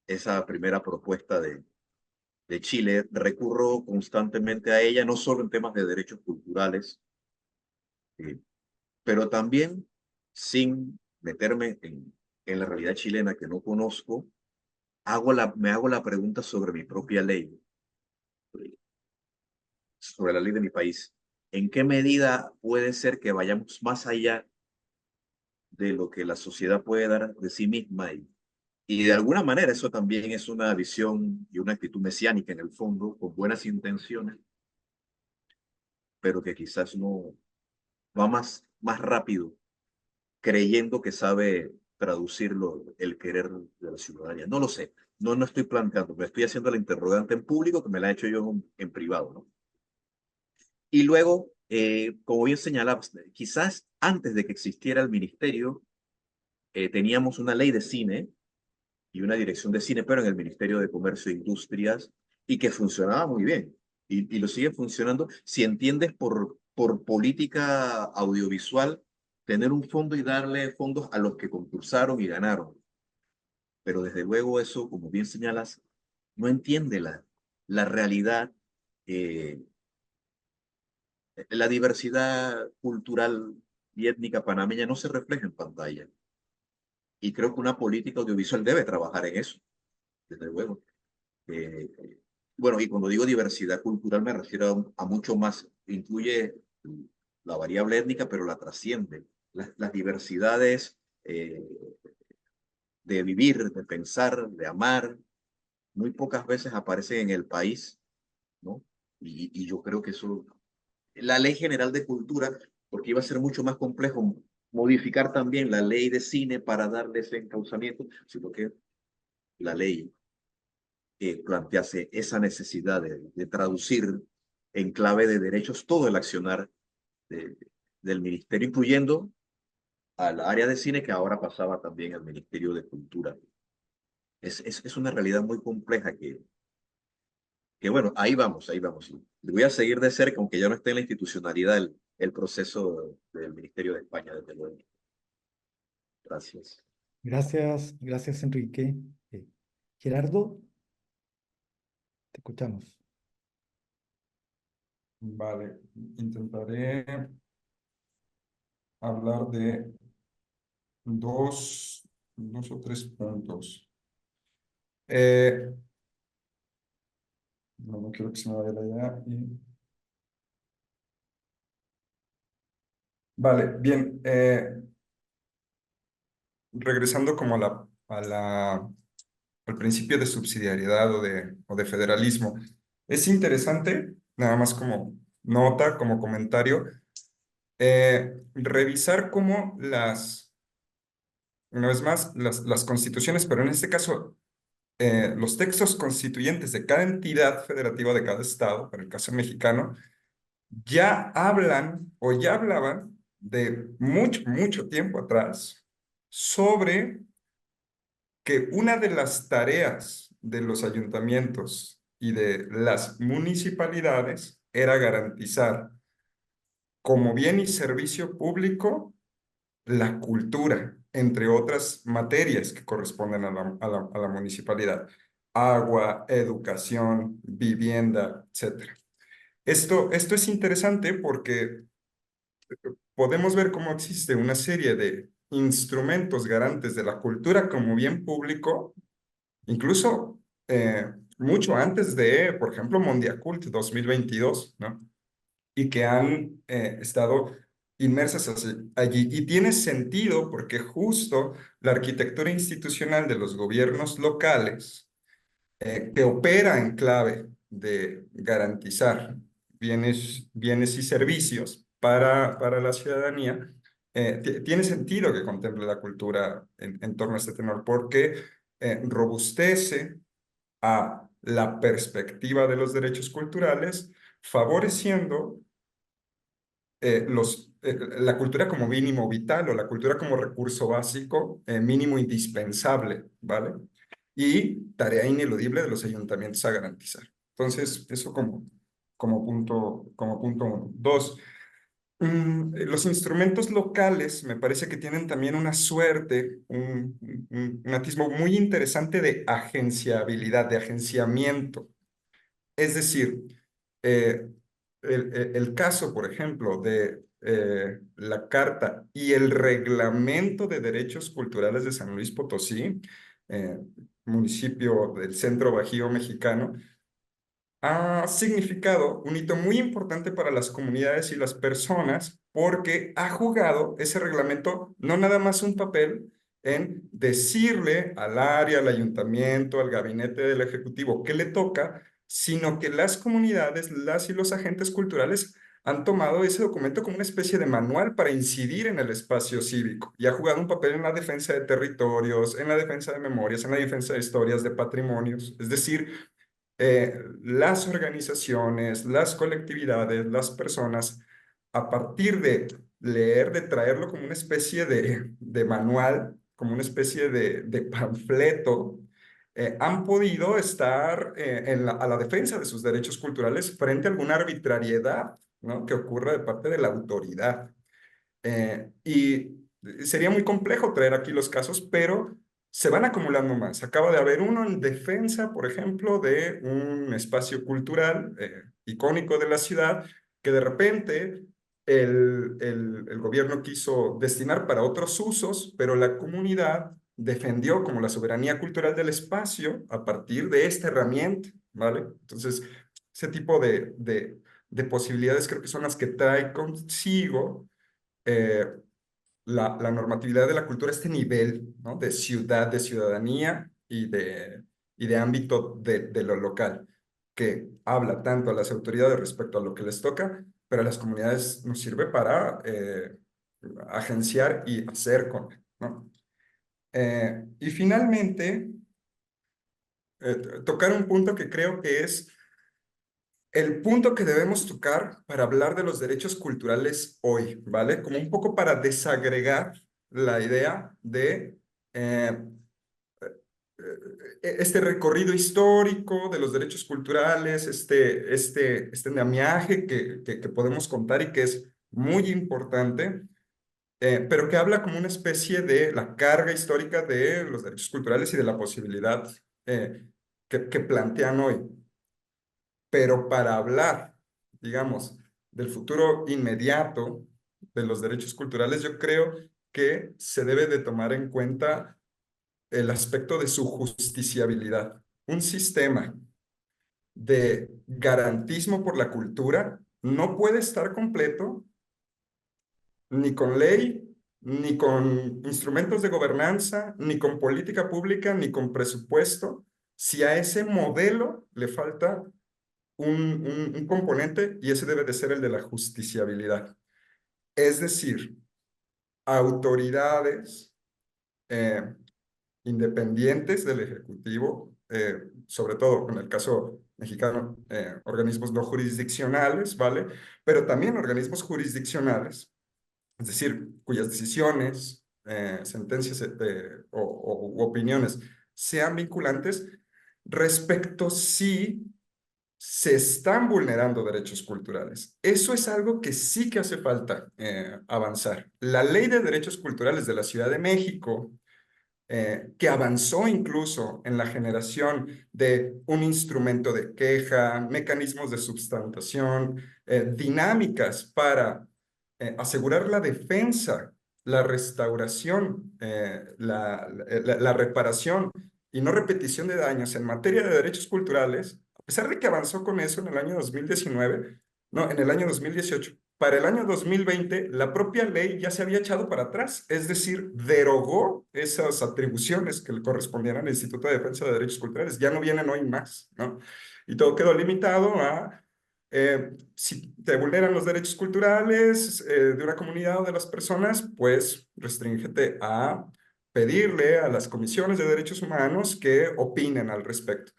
esa primera propuesta de Chile. Recurro constantemente a ella, no solo en temas de derechos culturales, pero también sin meterme en la realidad chilena que no conozco, me hago la pregunta sobre mi propia ley, sobre la ley de mi país. ¿En qué medida puede ser que vayamos más allá de lo que la sociedad puede dar de sí misma? Y de alguna manera eso también es una visión y una actitud mesiánica en el fondo, con buenas intenciones, pero que quizás no va más rápido, creyendo que sabe traducirlo el querer de la ciudadanía. No lo sé, no estoy planteando, me estoy haciendo la interrogante en público, que me la he hecho yo en privado, ¿no? Y luego, como bien señalabas, quizás antes de que existiera el ministerio, teníamos una ley de cine y una dirección de cine, pero en el Ministerio de Comercio e Industrias, y que funcionaba muy bien. y lo sigue funcionando. Si entiendes por política audiovisual, tener un fondo y darle fondos a los que concursaron y ganaron. Pero desde luego eso, como bien señalas, no entiende la realidad, la diversidad cultural y étnica panameña no se refleja en pantalla. Y creo que una política audiovisual debe trabajar en eso, desde luego. Bueno, y cuando digo diversidad cultural me refiero a mucho más. Incluye la variable étnica, pero la trasciende. Las diversidades de vivir, de pensar, de amar, muy pocas veces aparecen en el país, ¿no? Y yo creo que eso, la Ley General de Cultura, porque iba a ser mucho más complejo modificar también la ley de cine para darle ese encauzamiento, sino que la ley plantease esa necesidad de traducir en clave de derechos todo el accionar de, del ministerio, incluyendo al área de cine que ahora pasaba también al Ministerio de Cultura. Es una realidad muy compleja que bueno, ahí vamos, ahí vamos. Le voy a seguir de cerca, aunque ya no esté en la institucionalidad el proceso del Ministerio de España, desde luego. Gracias. Gracias, Enrique. Gerardo, te escuchamos. Vale, intentaré hablar de dos o tres puntos. No quiero que se me vaya la idea. Vale, bien. Regresando como al principio de subsidiariedad o de federalismo. Es interesante, nada más como nota, como comentario, revisar cómo una vez más, las constituciones, pero en este caso, los textos constituyentes de cada entidad federativa de cada estado, para el caso mexicano, ya hablan o ya hablaban de mucho tiempo atrás sobre que una de las tareas de los ayuntamientos y de las municipalidades era garantizar como bien y servicio público la cultura, entre otras materias que corresponden a la municipalidad. Agua, educación, vivienda, etc. Esto es interesante porque podemos ver cómo existe una serie de instrumentos garantes de la cultura como bien público, incluso mucho antes de, por ejemplo, Mondiacult 2022, ¿no? Y que han estado inmersas allí. Y tiene sentido porque justo la arquitectura institucional de los gobiernos locales, que opera en clave de garantizar bienes y servicios para la ciudadanía, tiene sentido que contemple la cultura en torno a este tenor, porque robustece a la perspectiva de los derechos culturales, favoreciendo la cultura como mínimo vital o la cultura como recurso básico, mínimo indispensable, ¿vale? Y tarea ineludible de los ayuntamientos a garantizar. Entonces, eso como punto uno. Dos, los instrumentos locales me parece que tienen también una suerte, un atisbo muy interesante de agenciabilidad, de agenciamiento. Es decir, el caso, por ejemplo, de la Carta y el Reglamento de Derechos Culturales de San Luis Potosí, municipio del Centro Bajío mexicano, ha significado un hito muy importante para las comunidades y las personas porque ha jugado ese reglamento no nada más un papel en decirle al área, al ayuntamiento, al gabinete del ejecutivo qué le toca, sino que las comunidades, las y los agentes culturales han tomado ese documento como una especie de manual para incidir en el espacio cívico y ha jugado un papel en la defensa de territorios, en la defensa de memorias, en la defensa de historias, de patrimonios. Es decir, las organizaciones, las colectividades, las personas, a partir de leer, de traerlo como una especie de manual, como una especie de panfleto, han podido estar a la defensa de sus derechos culturales frente a alguna arbitrariedad, ¿no?, que ocurra de parte de la autoridad. Y sería muy complejo traer aquí los casos, pero se van acumulando más. Acaba de haber uno en defensa, por ejemplo, de un espacio cultural icónico de la ciudad, que de repente el gobierno quiso destinar para otros usos, pero la comunidad defendió como la soberanía cultural del espacio a partir de esta herramienta, ¿vale? Entonces, ese tipo de posibilidades creo que son las que trae consigo eh, la normatividad de la cultura, este nivel, ¿no?, de ciudad, de ciudadanía y de ámbito de lo local, que habla tanto a las autoridades respecto a lo que les toca, pero a las comunidades nos sirve para agenciar y hacer con, ¿no? Y finalmente, tocar un punto que creo que es el punto que debemos tocar para hablar de los derechos culturales hoy, ¿vale? Como un poco para desagregar la idea de este recorrido histórico de los derechos culturales, este andamiaje que podemos contar y que es muy importante, pero que habla como una especie de la carga histórica de los derechos culturales y de la posibilidad que plantean hoy. Pero para hablar, digamos, del futuro inmediato de los derechos culturales, yo creo que se debe de tomar en cuenta el aspecto de su justiciabilidad. Un sistema de garantismo por la cultura no puede estar completo ni con ley, ni con instrumentos de gobernanza, ni con política pública, ni con presupuesto, si a ese modelo le falta un componente, y ese debe de ser el de la justiciabilidad. Es decir, autoridades independientes del Ejecutivo, sobre todo en el caso mexicano, organismos no jurisdiccionales, ¿vale? Pero también organismos jurisdiccionales, es decir, cuyas decisiones, sentencias u opiniones sean vinculantes respecto si se están vulnerando derechos culturales. Eso es algo que sí que hace falta avanzar. La Ley de Derechos Culturales de la Ciudad de México, que avanzó incluso en la generación de un instrumento de queja, mecanismos de substantación, dinámicas para asegurar la defensa, la restauración, la reparación y no repetición de daños en materia de derechos culturales, a pesar de que avanzó con eso en el año 2019, no, en el año 2018. Para el año 2020, la propia ley ya se había echado para atrás, es decir, derogó esas atribuciones que le correspondían al Instituto de Defensa de Derechos Culturales. Ya no vienen hoy más, ¿no? Y todo quedó limitado a si te vulneran los derechos culturales de una comunidad o de las personas, pues restríngete a pedirle a las comisiones de derechos humanos que opinen al respecto.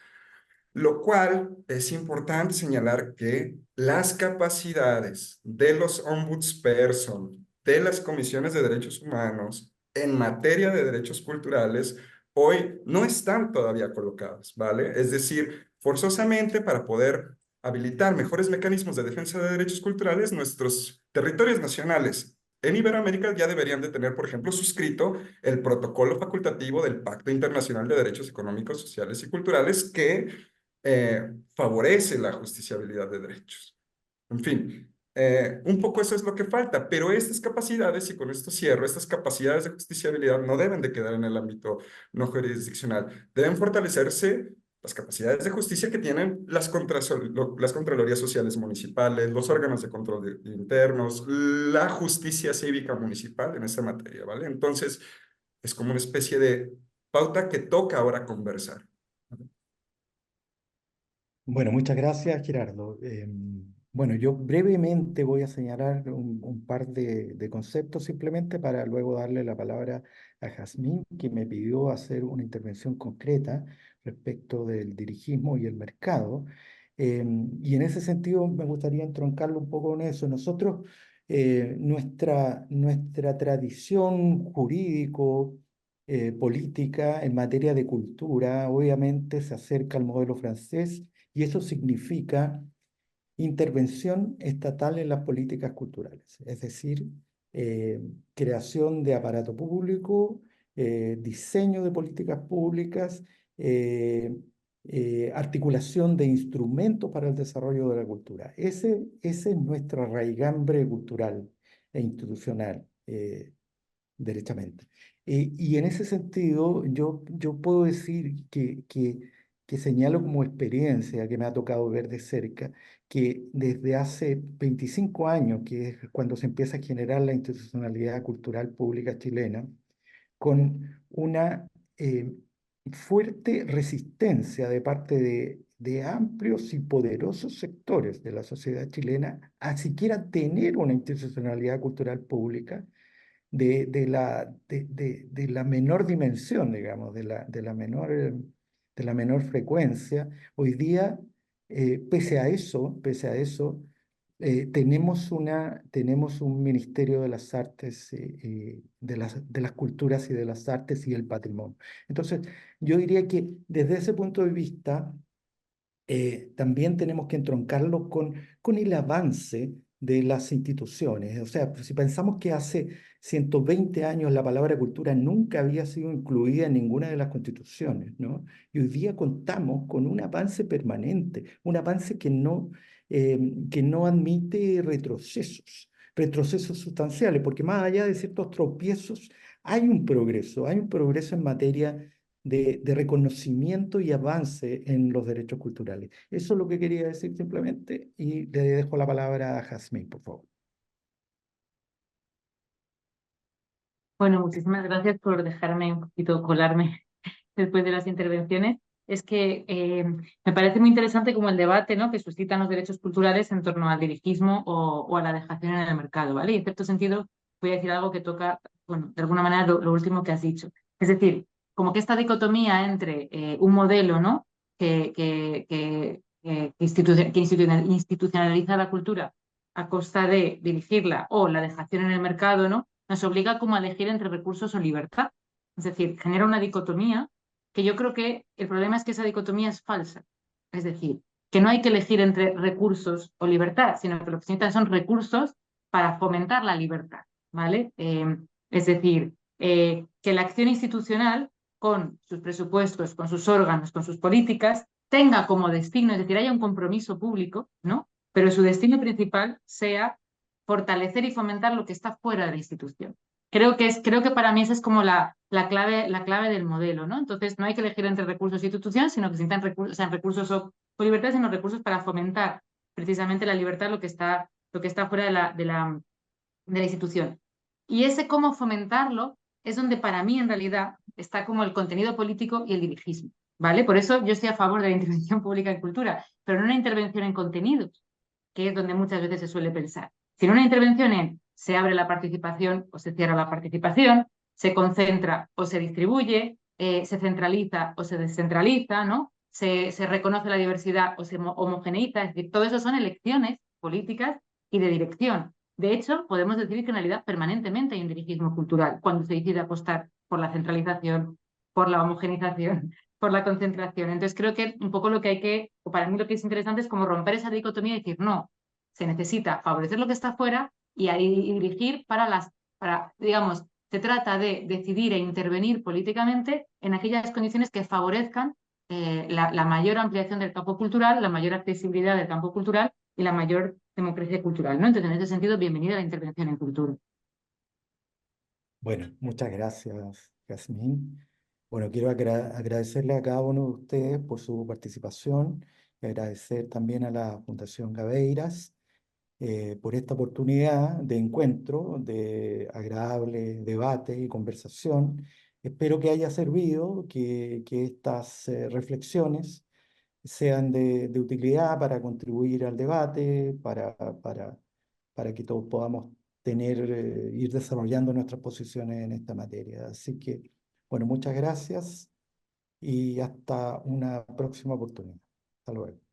Lo cual es importante señalar que las capacidades de los ombudsperson, de las comisiones de derechos humanos en materia de derechos culturales, hoy no están todavía colocadas, ¿vale? Es decir, forzosamente para poder habilitar mejores mecanismos de defensa de derechos culturales, nuestros territorios nacionales en Iberoamérica ya deberían de tener, por ejemplo, suscrito el protocolo facultativo del Pacto Internacional de Derechos Económicos, Sociales y Culturales que favorece la justiciabilidad de derechos. En fin, un poco eso es lo que falta, pero estas capacidades, y con esto cierro, estas capacidades de justiciabilidad no deben de quedar en el ámbito no jurisdiccional, deben fortalecerse las capacidades de justicia que tienen las Contralorías Sociales Municipales, los órganos de control internos, la justicia cívica municipal en esta materia, ¿vale? Entonces, es como una especie de pauta que toca ahora conversar. Bueno, muchas gracias, Gerardo. Bueno, yo brevemente voy a señalar un par de conceptos simplemente para luego darle la palabra a Jazmín, que me pidió hacer una intervención concreta respecto del dirigismo y el mercado. Y en ese sentido me gustaría entroncarlo un poco con eso. Nosotros, nuestra tradición jurídico política en materia de cultura, obviamente se acerca al modelo francés y eso significa intervención estatal en las políticas culturales, es decir, creación de aparato público, diseño de políticas públicas, articulación de instrumentos para el desarrollo de la cultura. Ese es nuestra raigambre cultural e institucional, derechamente. Y en ese sentido, yo puedo decir que señalo como experiencia que me ha tocado ver de cerca, que desde hace 25 años, que es cuando se empieza a generar la institucionalidad cultural pública chilena, con una fuerte resistencia de parte de amplios y poderosos sectores de la sociedad chilena a siquiera tener una institucionalidad cultural pública de la menor dimensión, digamos, de la menor frecuencia. Hoy día, pese a eso, tenemos un Ministerio de las Artes, de las Culturas y de las Artes y el Patrimonio. Entonces, yo diría que desde ese punto de vista, también tenemos que entroncarlo con el avance de las instituciones. O sea, si pensamos que hace 120 años la palabra cultura nunca había sido incluida en ninguna de las constituciones, ¿no? Y hoy día contamos con un avance permanente, un avance que no admite retrocesos sustanciales, porque más allá de ciertos tropiezos, hay un progreso en materia de reconocimiento y avance en los derechos culturales. Eso es lo que quería decir simplemente y le dejo la palabra a Jazmín, por favor. Bueno, muchísimas gracias por dejarme un poquito colarme después de las intervenciones. Es que me parece muy interesante como el debate, ¿no?, que suscitan los derechos culturales en torno al dirigismo o a la dejación en el mercado, ¿vale? Y en cierto sentido voy a decir algo que toca, bueno, de alguna manera lo último que has dicho. Es decir, como que esta dicotomía entre un modelo, ¿no?, que institucionaliza la cultura a costa de dirigirla o la dejación en el mercado, ¿no?, nos obliga como a elegir entre recursos o libertad. Es decir, genera una dicotomía que yo creo que el problema es que esa dicotomía es falsa. Es decir, que no hay que elegir entre recursos o libertad, sino que lo que se necesitan son recursos para fomentar la libertad, ¿vale? Es decir, que la acción institucional, con sus presupuestos, con sus órganos, con sus políticas, tenga como destino, es decir, haya un compromiso público, ¿no?, pero su destino principal sea fortalecer y fomentar lo que está fuera de la institución. Creo que para mí esa es como la clave del modelo, ¿no? Entonces, no hay que elegir entre recursos y instituciones, sino que se necesitan recursos o libertad, sino recursos para fomentar precisamente la libertad, lo que está fuera de la institución. Y ese cómo fomentarlo es donde para mí en realidad está como el contenido político y el dirigismo, ¿vale? Por eso yo estoy a favor de la intervención pública en cultura, pero no una intervención en contenidos, que es donde muchas veces se suele pensar, sino una intervención en se abre la participación o se cierra la participación, se concentra o se distribuye, se centraliza o se descentraliza, ¿no? Se reconoce la diversidad o se homogeneiza, es decir, todo eso son elecciones políticas y de dirección. De hecho, podemos decir que en realidad permanentemente hay un dirigismo cultural cuando se decide apostar por la centralización, por la homogeneización, por la concentración. Entonces creo que un poco lo que hay que, o para mí lo que es interesante es como romper esa dicotomía y decir, no, se necesita favorecer lo que está fuera y dirigir digamos, se trata de decidir e intervenir políticamente en aquellas condiciones que favorezcan la mayor ampliación del campo cultural, la mayor accesibilidad del campo cultural y la mayor democracia cultural, ¿no? Entonces, en ese sentido, bienvenida a la intervención en cultura. Bueno, muchas gracias, Jazmín. Bueno, quiero agradecerle a cada uno de ustedes por su participación y agradecer también a la Fundación Gaveiras por esta oportunidad de encuentro, de agradable debate y conversación. Espero que haya servido, que estas reflexiones sean de utilidad para contribuir al debate, para que todos podamos ir desarrollando nuestras posiciones en esta materia. Así que, bueno, muchas gracias y hasta una próxima oportunidad. Hasta luego.